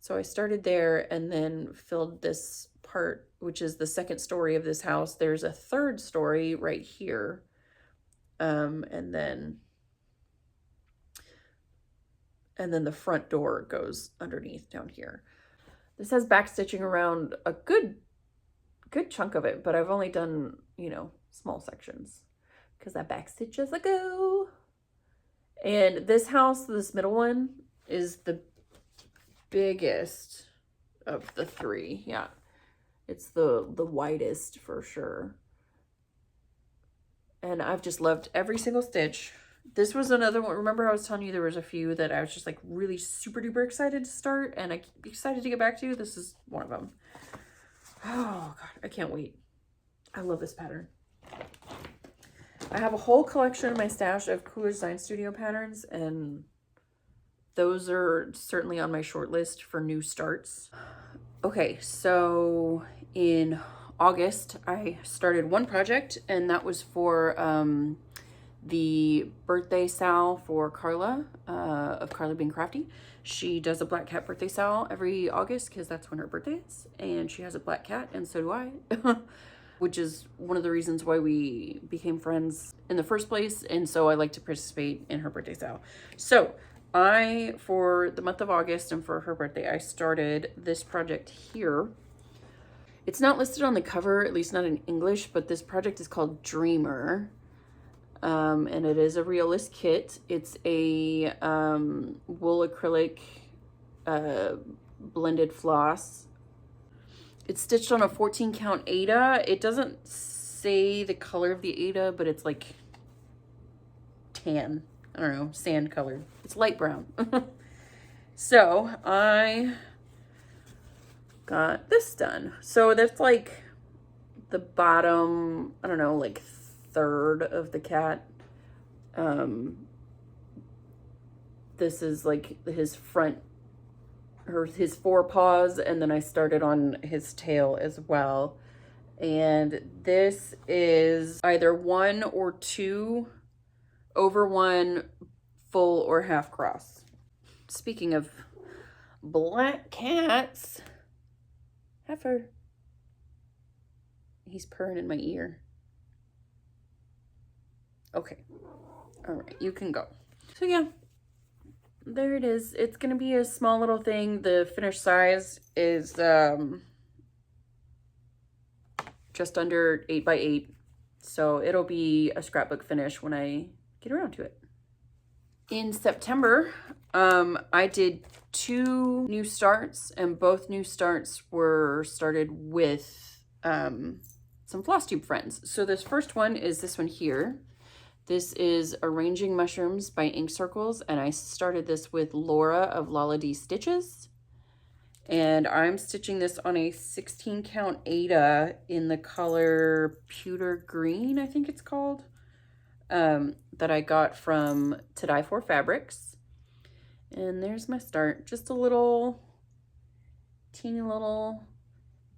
So I started there and then filled this part, which is the second story of this house. There's a third story right here. And then the front door goes underneath down here. This has backstitching around a good chunk of it, but I've only done, you know, small sections because I backstitch as I go. And this house, this middle one, is the biggest of the three. Yeah, it's the widest for sure. And I've just loved every single stitch. This was another one. Remember I was telling you there was a few that I was just like really super duper excited to start and I keep excited to get back to. This is one of them. Oh God, I can't wait. I love this pattern. I have a whole collection in my stash of Kooler Design Studio patterns, and those are certainly on my short list for new starts. Okay, so in August, I started one project, and that was for the birthday sal for Carla, of Carla Being Crafty. She does a black cat birthday sal every August because that's when her birthday is, and she has a black cat, and so do I. Which is one of the reasons why we became friends in the first place, and so I like to participate in her birthday sal. So for the month of August and for her birthday, I started this project here. It's not listed on the cover, at least not in English, but this project is called Dreamer. And it is a Riolis kit. It's a wool acrylic blended floss. It's stitched on a 14 count Aida. It doesn't say the color of the Aida, but it's like tan. I don't know, sand colored. It's light brown. So I got this done. So that's like the bottom, I don't know, like third of the cat. This is like his front, his forepaws, and then I started on his tail as well. And this is either 1 or 2 over 1 full or half cross. Speaking of black cats, Heifer, he's purring in my ear. Okay, all right, you can go. So yeah, there it is. It's gonna be a small little thing. The finished size is just under 8 by 8, so it'll be a scrapbook finish when I get around to it. In September, I did 2 new starts, and both new starts were started with some Flosstube friends. So this first one is this one here. This is Arranging Mushrooms by Ink Circles, and I started this with Laura of Lala D Stitches. And I'm stitching this on a 16 count Aida in the color Pewter Green, I think it's called, that I got from To Die For Fabrics. And there's my start, just a little teeny little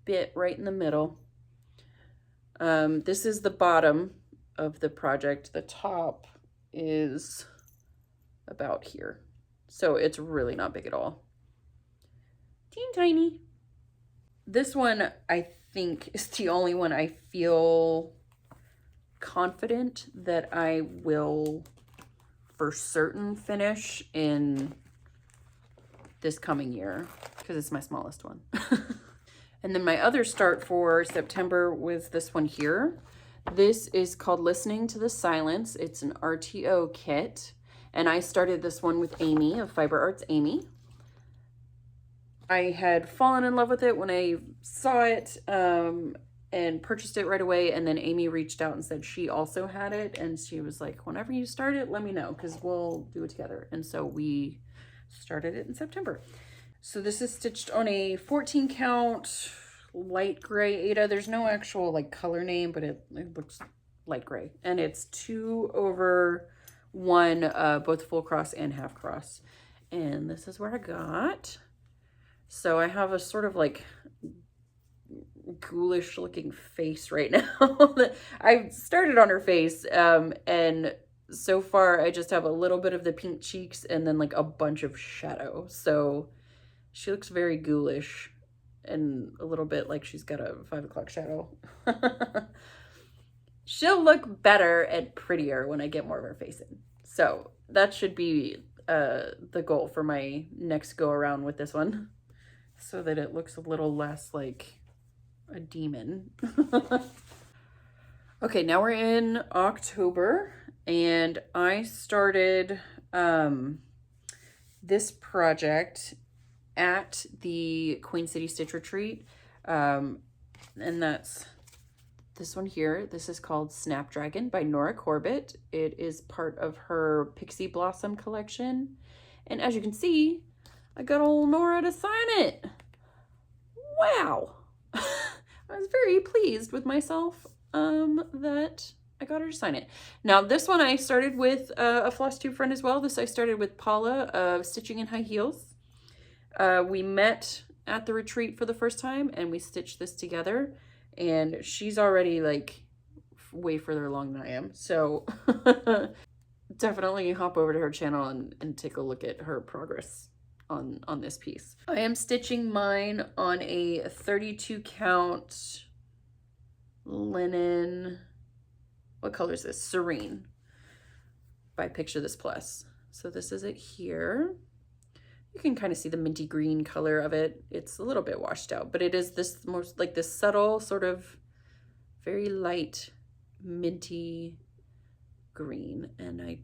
bit right in the middle. This is the bottom of the project. The top is about here, so it's really not big at all. Teeny tiny. This one I think is the only one I feel confident that I will for certain finish in this coming year because it's my smallest one. And then my other start for September was this one here. This is called Listening to the Silence. It's an RTO kit, and I started this one with Amy of Fiber Arts Amy. I had fallen in love with it when I saw it and purchased it right away, and then Amy reached out and said she also had it, and she was like, whenever you start it, let me know because we'll do it together. And so we started it in September. So this is stitched on a 14 count light gray Aida. There's no actual like color name, but it looks light gray, and it's 2 over one both full cross and half cross. And this is where I got. So I have a sort of like ghoulish looking face right now. I started on her face, and so far I just have a little bit of the pink cheeks and then like a bunch of shadow. So she looks very ghoulish and a little bit like she's got a 5 o'clock shadow. She'll look better and prettier when I get more of her face in. So that should be the goal for my next go around with this one, so that it looks a little less like a demon. Okay, now we're in October, and I started this project at the Queen City Stitch Retreat, and that's this one here. This is called Snapdragon by Nora Corbett. It is part of her Pixie Blossom collection, and as you can see, I got old Nora to sign it. Wow. I was very pleased with myself that I got her to sign it. Now this one I started with a Flosstube friend as well. This I started with Paula of Stitching in High Heels. We met at the retreat for the first time and we stitched this together, and she's already like way further along than I am. So definitely hop over to her channel and take a look at her progress on this piece. I am stitching mine on a 32 count linen. What color is this? Serene by Picture This Plus. So this is it here. You can kind of see the minty green color of it. It's a little bit washed out, but it is this most like this subtle sort of very light minty green. And I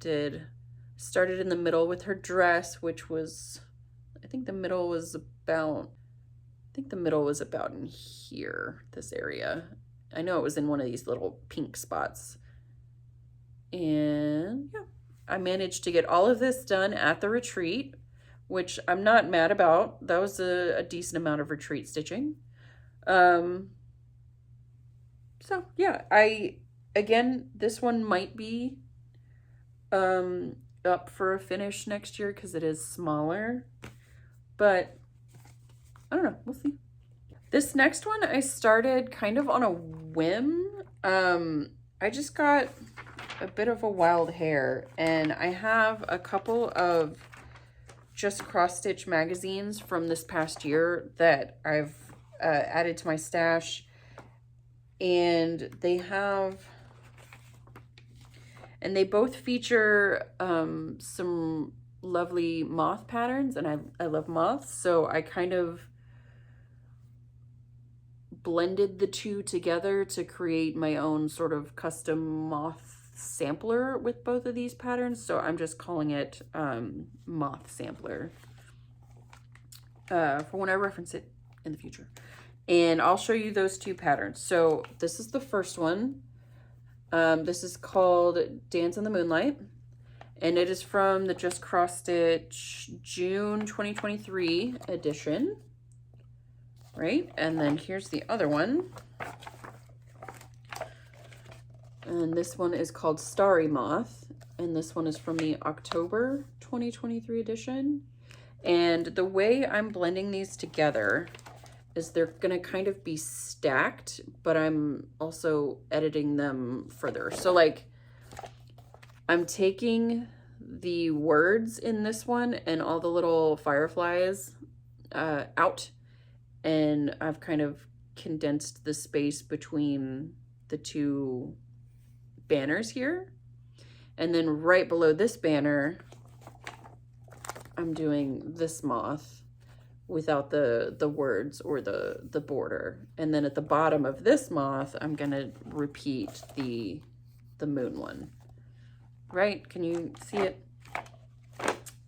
started in the middle with her dress, which was, I think the middle was about in here, this area. I know it was in one of these little pink spots. And yeah, I managed to get all of this done at the retreat, which I'm not mad about. That was a decent amount of retreat stitching. So yeah, again, this one might be up for a finish next year because it is smaller, but I don't know, we'll see. This next one I started kind of on a whim. I just got a bit of a wild hair, and I have a couple of Just Cross Stitch magazines from this past year that I've added to my stash, and they both feature some lovely moth patterns, and I love moths, so I kind of blended the two together to create my own sort of custom moth sampler with both of these patterns. So I'm just calling it moth sampler for when I reference it in the future. And I'll show you those two patterns. So this is the first one. This is called Dance in the Moonlight, and it is from the Just Cross Stitch June 2023 edition. Right, and then here's the other one. And this one is called Starry Moth, and this one is from the October 2023 edition. And the way I'm blending these together is they're gonna kind of be stacked, but I'm also editing them further. So like, I'm taking the words in this one and all the little fireflies out, and I've kind of condensed the space between the two banners here. And then right below this banner, I'm doing this moth without the words or the border. And then at the bottom of this moth, I'm gonna repeat the moon one. Right? Can you see it?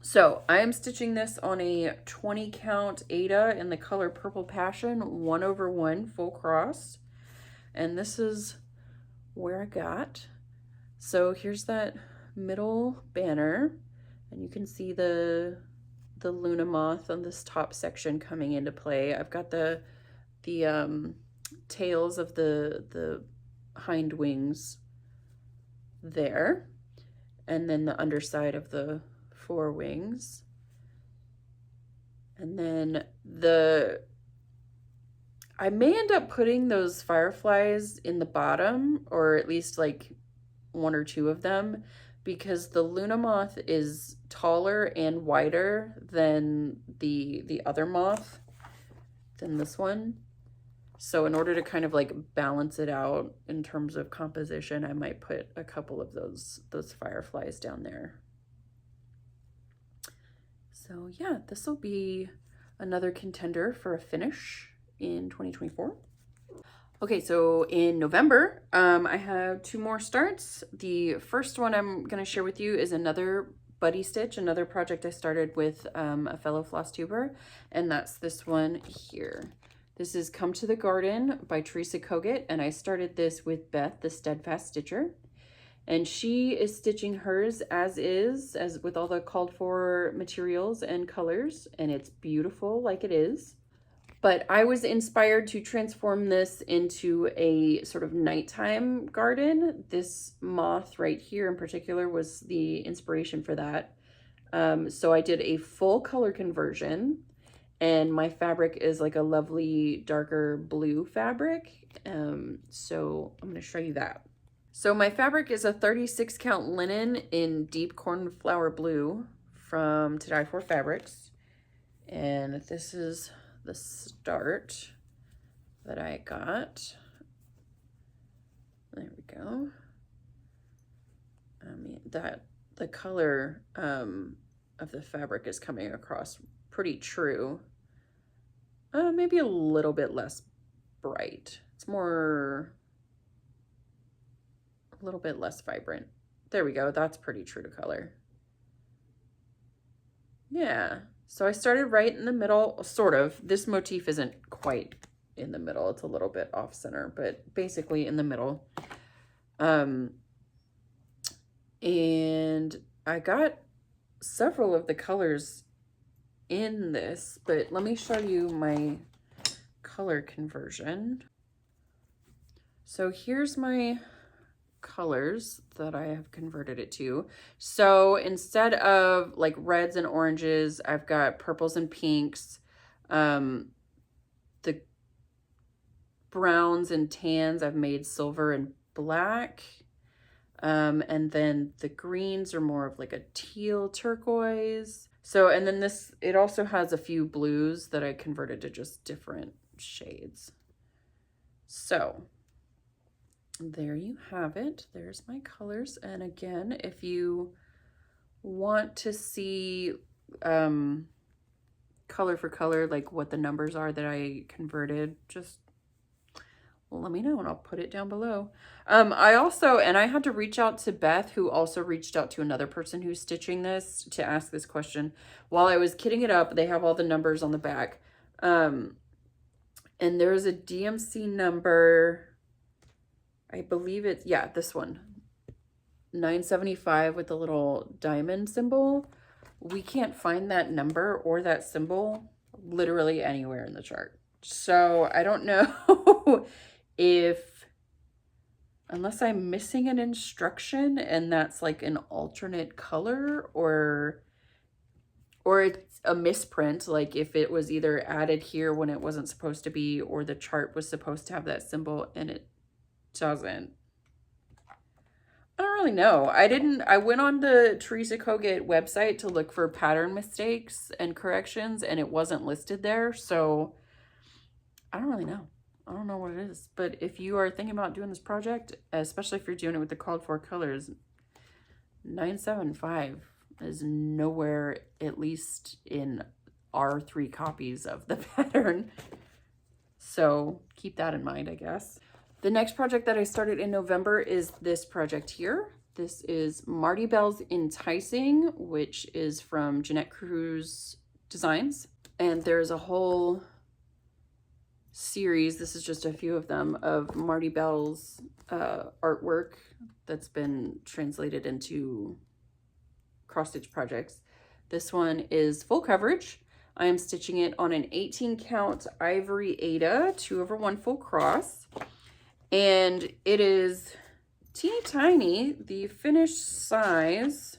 So I am stitching this on a 20 count Ada in the color Purple Passion 1/1 full cross. And this is where I got. So here's that middle banner, and you can see the Luna moth on this top section coming into play. I've got the tails of the hind wings there. and then the underside of the forewings. And then I may end up putting those fireflies in the bottom, or at least like one or two of them, because the Luna moth is taller and wider than the other moth, than this one. So in order to kind of like balance it out in terms of composition, I might put a couple of those fireflies down there. So yeah, this will be another contender for a finish in 2024. Okay, so in November, I have 2 more starts. The first one I'm going to share with you is another buddy stitch, another project I started with a fellow Flosstuber, and that's this one here. This is Come to the Garden by Teresa Kogut, and I started this with Beth, the Steadfast Stitcher. And she is stitching hers as is, as with all the called for materials and colors, and it's beautiful like it is. But I was inspired to transform this into a sort of nighttime garden. This moth right here in particular was the inspiration for that. So I did a full color conversion, and my fabric is like a lovely darker blue fabric. So I'm going to show you that. So my fabric is a 36 count linen in deep cornflower blue from To Dye For Fabrics. And this is the start that I got. There we go. I mean, the color of the fabric is coming across pretty true. Maybe a little bit less bright. It's more, a little bit less vibrant. There we go. That's pretty true to color. Yeah. So I started right in the middle, sort of. This motif isn't quite in the middle. It's a little bit off center, but basically in the middle. And I got several of the colors in this, but let me show you my color conversion. So here's my colors that I have converted it to. So instead of like reds and oranges, I've got purples and pinks, the browns and tans I've made silver and black, and then the greens are more of like a teal turquoise. So, and then this, it also has a few blues that I converted to just different shades. So there you have it. There's my colors. And again, if you want to see color for color, like what the numbers are that I converted, just let me know and I'll put it down below. I had to reach out to Beth, who also reached out to another person who's stitching this, to ask this question. While I was kitting it up, they have all the numbers on the back. And there's a DMC number, I believe it's, yeah, this one, 975 with the little diamond symbol. We can't find that number or that symbol literally anywhere in the chart. So I don't know if, unless I'm missing an instruction and that's like an alternate color, or it's a misprint, like if it was either added here when it wasn't supposed to be, or the chart was supposed to have that symbol and it doesn't. I don't really know. I went on the Teresa Kogut website to look for pattern mistakes and corrections, and it wasn't listed there. So I don't really know. I don't know what it is. But if you are thinking about doing this project, especially if you're doing it with the called for colors, 975 is nowhere, at least in our 3 copies of the pattern. So keep that in mind, I guess. The next project that I started in November is this project here. This is Marty Bell's Enticing, which is from Jeanette Cruz Designs. And there's a whole series, this is just a few of them, of Marty Bell's artwork that's been translated into cross-stitch projects. This one is full coverage. I am stitching it on an 18 count ivory Aida 2/1 full cross. And it is teeny tiny. The finished size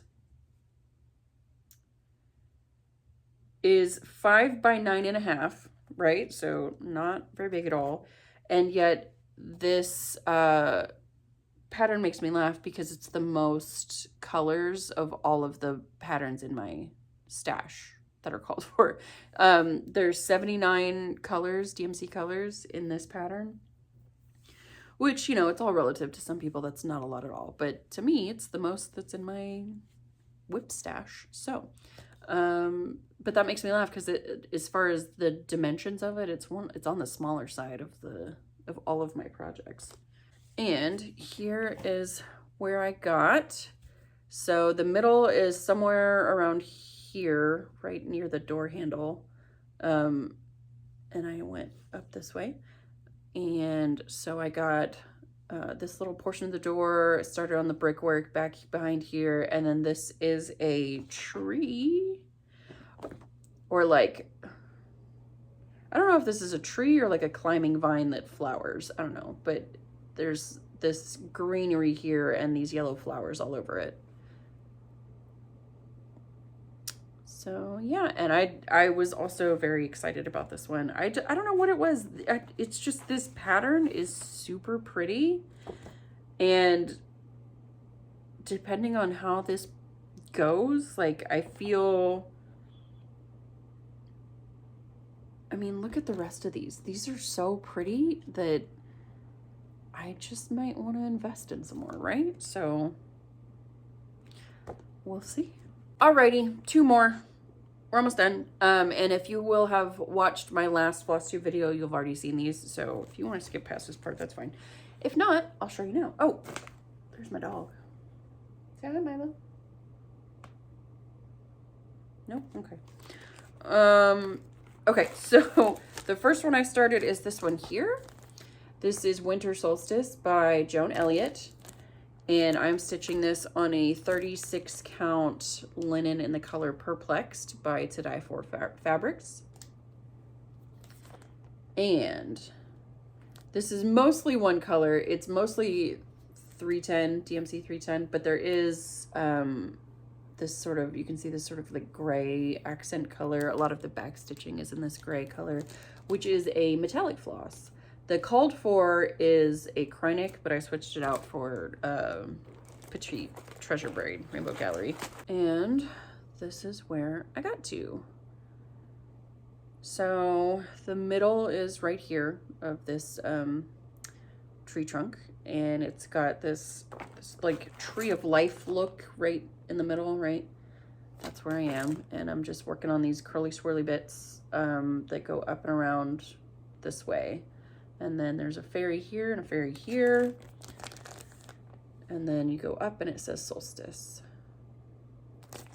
is 5 by 9.5, right? So not very big at all. And yet this pattern makes me laugh because it's the most colors of all of the patterns in my stash that are called for. There's 79 colors, DMC colors in this pattern, which, you know, it's all relative. To some people that's not a lot at all, but to me it's the most that's in my WIP stash. So but that makes me laugh because as far as the dimensions of it, it's on the smaller side of all of my projects. And here is where I got. So the middle is somewhere around here, right near the door handle. And I went up this way. And so I got this little portion of the door, started on the brickwork back behind here. And then this is a tree, or like, I don't know if this is a tree or like a climbing vine that flowers. I don't know, but there's this greenery here and these yellow flowers all over it. So yeah, and I was also very excited about this one. I don't know what it was. It's just this pattern is super pretty, and depending on how this goes, like I feel, I mean, look at the rest of these. These are so pretty that I just might want to invest in some more, right? So we'll see. Alrighty, 2 more. We're almost done. And if you will have watched my last Flosstube video, you've already seen these. So if you want to skip past this part, that's fine. If not, I'll show you now. Oh, there's my dog. Say hi, Milo. Nope. Okay. Okay, so the first one I started is this one here. This is Winter Solstice by Joan Elliott. And I'm stitching this on a 36 count linen in the color Perplexed by To Die For Fabrics. And this is mostly one color. It's mostly 310, DMC 310, but there is this sort of, you can see this sort of like gray accent color. A lot of the back stitching is in this gray color, which is a metallic floss. The called for is a Kreinik, but I switched it out for Petite Treasure Braid, Rainbow Gallery. And this is where I got to. So the middle is right here of this tree trunk, and it's got this like tree of life look right in the middle, right? That's where I am, and I'm just working on these curly swirly bits that go up and around this way. And then there's a fairy here and a fairy here. And then you go up and it says solstice.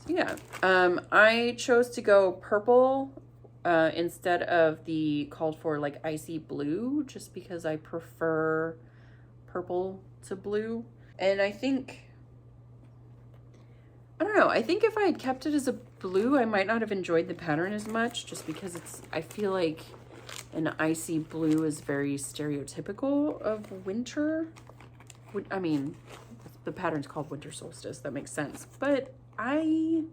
So yeah, I chose to go purple instead of the called for like icy blue, just because I prefer purple to blue. And I think, I don't know, I think if I had kept it as a blue, I might not have enjoyed the pattern as much, just because it's, I feel like an icy blue is very stereotypical of winter. I mean, the pattern's called Winter Solstice, that makes sense. But I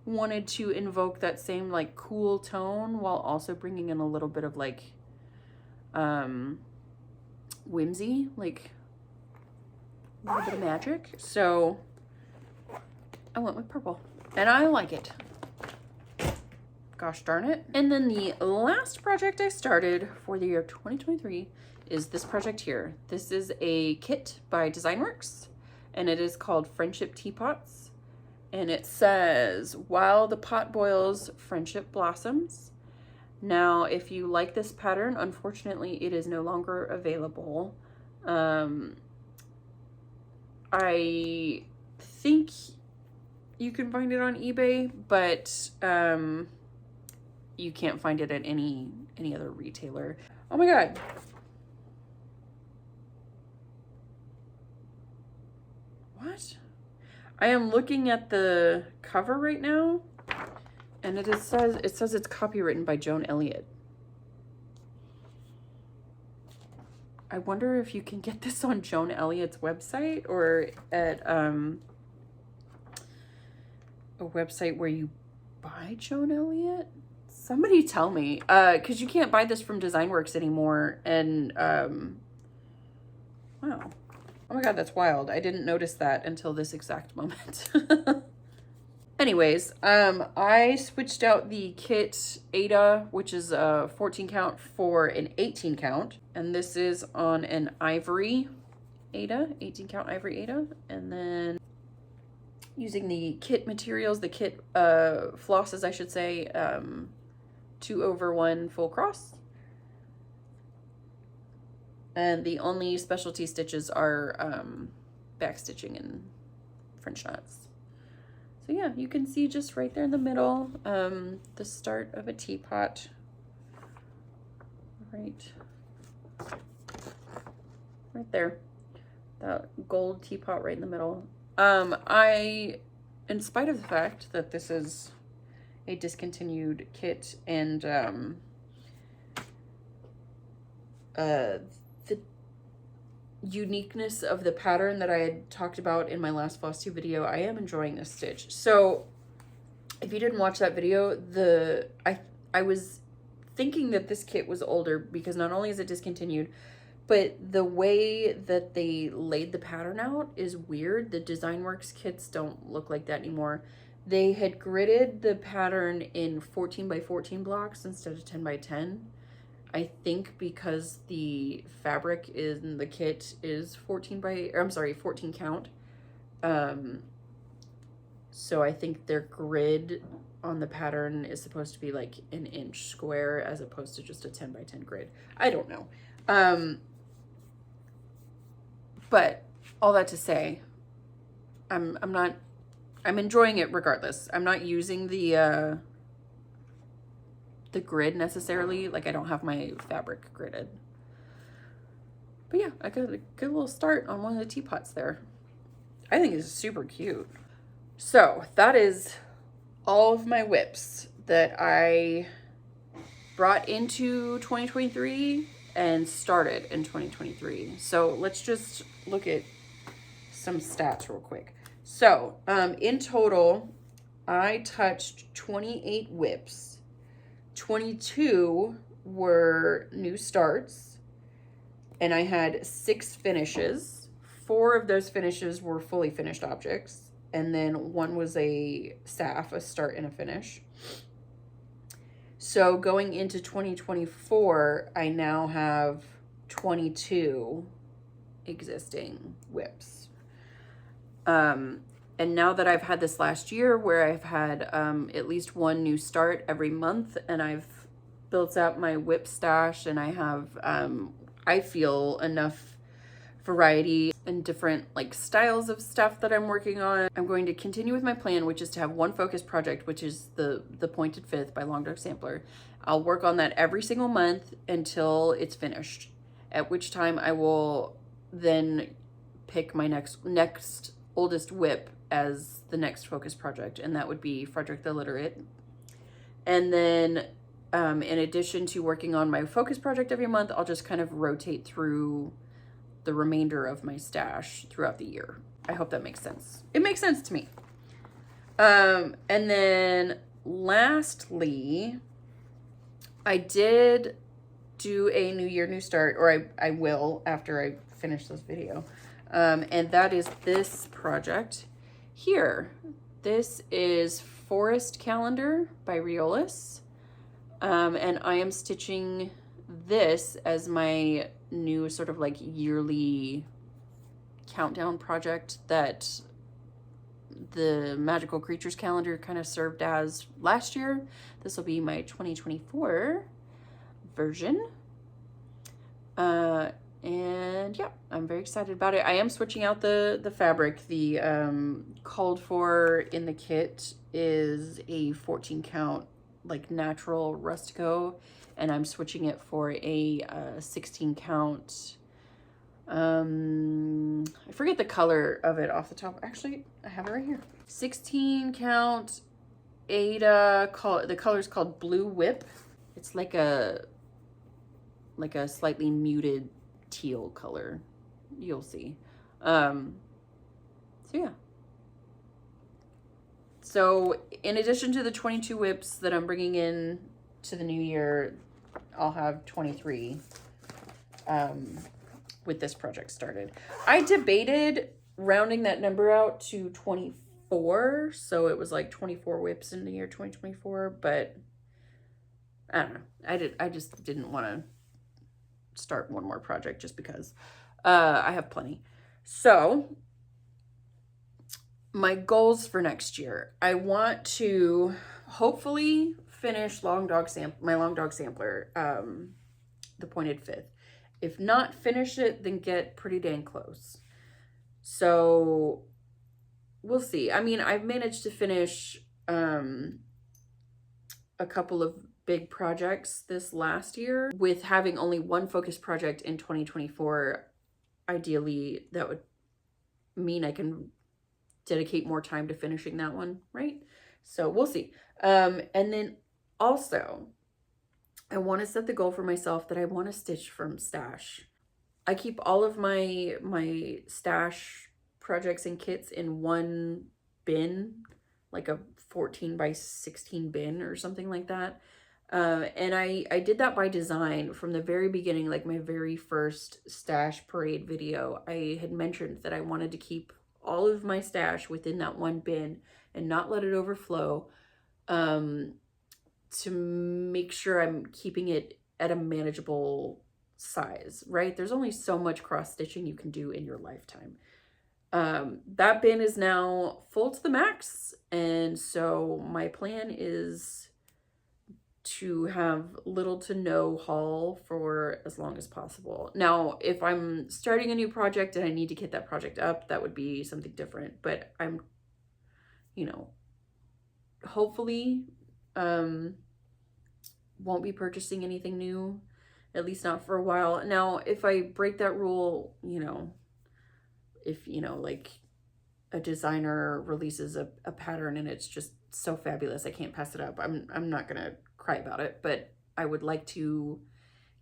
wanted to invoke that same like cool tone while also bringing in a little bit of like whimsy, like a little bit of magic. So I went with purple, and I like it. Gosh darn it. And then the last project I started for the year 2023 is this project here. This is a kit by Designworks, and it is called Friendship Teapots. And it says, while the pot boils, friendship blossoms. Now, if you like this pattern, unfortunately, it is no longer available. I think you can find it on eBay, but you can't find it at any other retailer. Oh my God. What? I am looking at the cover right now, and it says it's copywritten by Joan Elliott. I wonder if you can get this on Joan Elliott's website or at a website where you buy Joan Elliott. Somebody tell me, because you can't buy this from Designworks anymore. And wow, oh my god, that's wild. I didn't notice that until this exact moment. Anyways, I switched out the kit Ada, which is a 14 count, for an 18 count. And this is on an ivory Ada, 18 count ivory Ada. And then using the kit materials, the kit flosses, I should say, 2/1 full cross. And the only specialty stitches are back stitching and French knots. So yeah, you can see just right there in the middle, the start of a teapot. Right there. That gold teapot right in the middle. In spite of the fact that this is a discontinued kit and the uniqueness of the pattern that I had talked about in my last Flosstube video, I am enjoying this stitch. So if you didn't watch that video, I was thinking that this kit was older because not only is it discontinued, but the way that they laid the pattern out is weird. The Designworks kits don't look like that anymore. They had gridded the pattern in 14x14 blocks instead of 10x10. I think because the fabric in the kit is 14 count. So I think their grid on the pattern is supposed to be like an inch square as opposed to just a 10x10 grid. I don't know. But all that to say, I'm enjoying it regardless. I'm not using the grid necessarily. Like, I don't have my fabric gridded. But yeah, I got a good little start on one of the teapots there. I think it's super cute. So that is all of my WIPs that I brought into 2023 and started in 2023. So let's just look at some stats real quick. So in total, I touched 28 WIPs. 22 were new starts, and I had 6 finishes. 4 of those finishes were fully finished objects, and then 1 was a SAF, a start and a finish. So going into 2024, I now have 22 existing WIPs. And now that I've had this last year where I've had at least 1 new start every month, and I've built up my WIP stash, and I have, I feel, enough variety and different like styles of stuff that I'm working on, I'm going to continue with my plan, which is to have 1 focus project, which is the Pointed Fifth by Long Dark Sampler. I'll work on that every single month until it's finished, at which time I will then pick my next oldest WIP as the next focus project, and that would be Frederick the Literate. And then in addition to working on my focus project every month, I'll just kind of rotate through the remainder of my stash throughout the year. I hope that makes sense. It makes sense to me. And then lastly, I did do a New Year, New Start, or I will after I finish this video. And that is this project here. This is Forest Calendar by Riolis. And I am stitching this as my new sort of like yearly countdown project that the Magical Creatures calendar kind of served as last year. This will be my 2024 version. And yeah, I'm very excited about it. I am switching out the fabric. The called for in the kit is a 14 count like natural rustico, and I'm switching it for a 16 count. I forget the color of it off the top. Actually, I have it right here. 16 count Ada. The color's called Blue WIP. It's like a slightly muted teal color. You'll see. So yeah. So in addition to the 22 WIPs that I'm bringing in to the new year, I'll have 23 with this project started. I debated rounding that number out to 24, so it was like 24 WIPs in the year 2024, but I don't know. I just didn't want to start one more project just because I have plenty. So my goals for next year, I want to hopefully finish my long dog sampler, the pointed fifth. If not finish it, then get pretty dang close. So we'll see. I mean, I've managed to finish a couple of big projects this last year. With having only one focus project in 2024, ideally that would mean I can dedicate more time to finishing that one, right? So we'll see. And then also, I want to set the goal for myself that I want to stitch from stash. I keep all of my stash projects and kits in one bin, like a 14 by 16 bin or something like that. And I did that by design from the very beginning, like my very first stash parade video. I had mentioned that I wanted to keep all of my stash within that one bin and not let it overflow, to make sure I'm keeping it at a manageable size, right? There's only so much cross stitching you can do in your lifetime. That bin is now full to the max, and so my plan is to have little to no haul for as long as possible. Now, if I'm starting a new project and I need to get that project up, that would be something different, but I'm, you know, hopefully won't be purchasing anything new, at least not for a while. Now, if I break that rule, you know, if, you know, like a designer releases a pattern and it's just so fabulous, I can't pass it up, I'm not gonna cry about it, but I would like to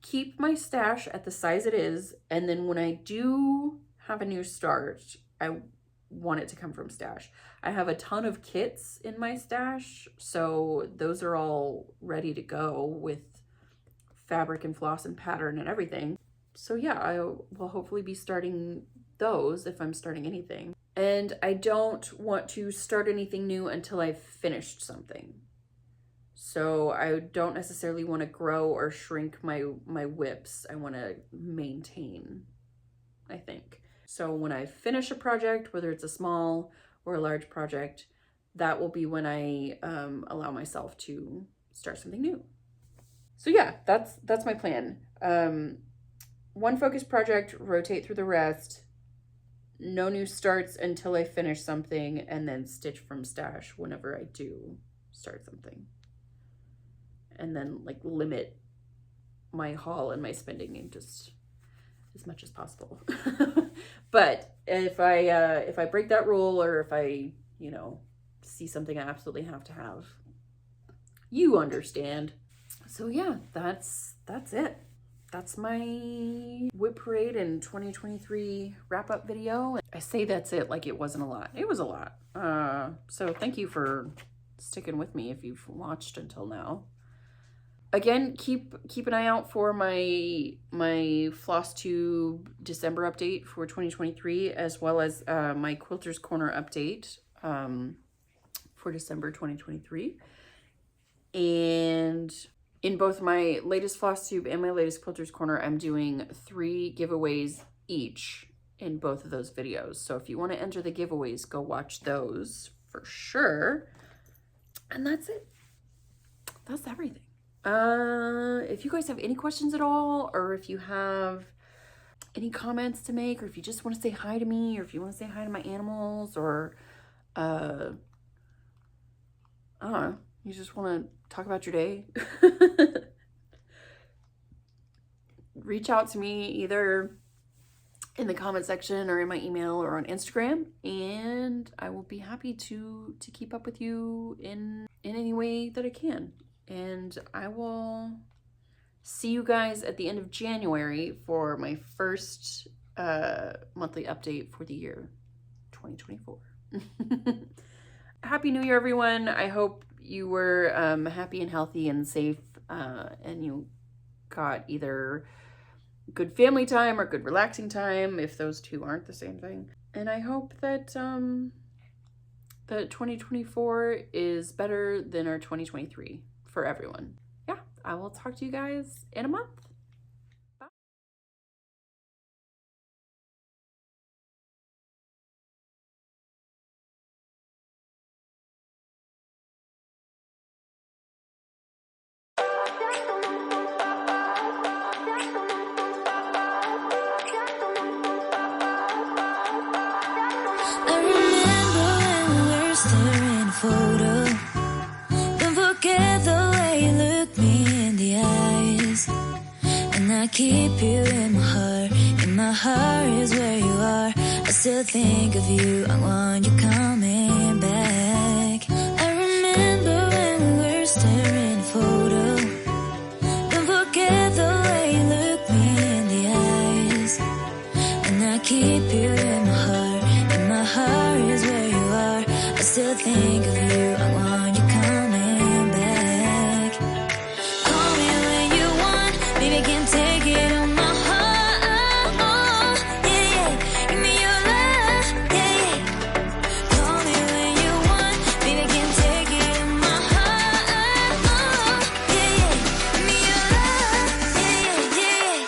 keep my stash at the size it is, and then when I do have a new start, I want it to come from stash. I have a ton of kits in my stash, so those are all ready to go with fabric and floss and pattern and everything. So yeah, I will hopefully be starting those if I'm starting anything. And I don't want to start anything new until I've finished something. So I don't necessarily want to grow or shrink my WIPs. I want to maintain, I think. So when I finish a project, whether it's a small or a large project, that will be when I allow myself to start something new. So yeah, that's my plan. One focus project, rotate through the rest, no new starts until I finish something, and then stitch from stash whenever I do start something. And then like limit my haul and my spending in just as much as possible. But if I break that rule, or if I, you know, see something I absolutely have to have, you understand. So yeah, that's it. That's my WIP Parade in 2023 wrap-up video. I say that's it like it wasn't a lot. It was a lot. So thank you for sticking with me if you've watched until now. Again, keep an eye out for my Flosstube December update for 2023, as well as my Quilter's Corner update for December 2023. And in both my latest Flosstube and my latest Quilter's Corner, I'm doing 3 giveaways each in both of those videos. So if you want to enter the giveaways, go watch those for sure. And that's it. That's everything. If you guys have any questions at all, or if you have any comments to make, or if you just want to say hi to me, or if you want to say hi to my animals, or I don't know, you just want to talk about your day, reach out to me either in the comment section or in my email or on Instagram, and I will be happy to keep up with you in any way that I can. And I will see you guys at the end of January for my first monthly update for the year 2024. Happy New Year, everyone. I hope you were happy and healthy and safe, and you got either good family time or good relaxing time, if those two aren't the same thing. And I hope that that 2024 is better than our 2023 for everyone. Yeah, I will talk to you guys in a month. Photo. Don't forget the way you look me in the eyes. And I keep you in my heart. In my heart is where you are. I still think of you. I want you coming back. I remember when we were staring photo. Don't forget the way you look me in the eyes. And I keep you in my heart. In my heart is where you are. I still think of you, I want you coming back. Call me when you want, baby, can take it on my heart. Yeah, yeah, give me your love, yeah, yeah. Call me when you want, baby, can take it on my heart. Yeah, yeah, give me your love, yeah, yeah,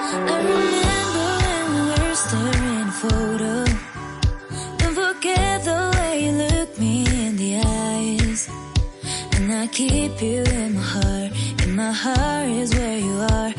I remember when we were staring photo. Don't forget the way you look me in the eyes. And I keep you in my heart. In my heart is where you are.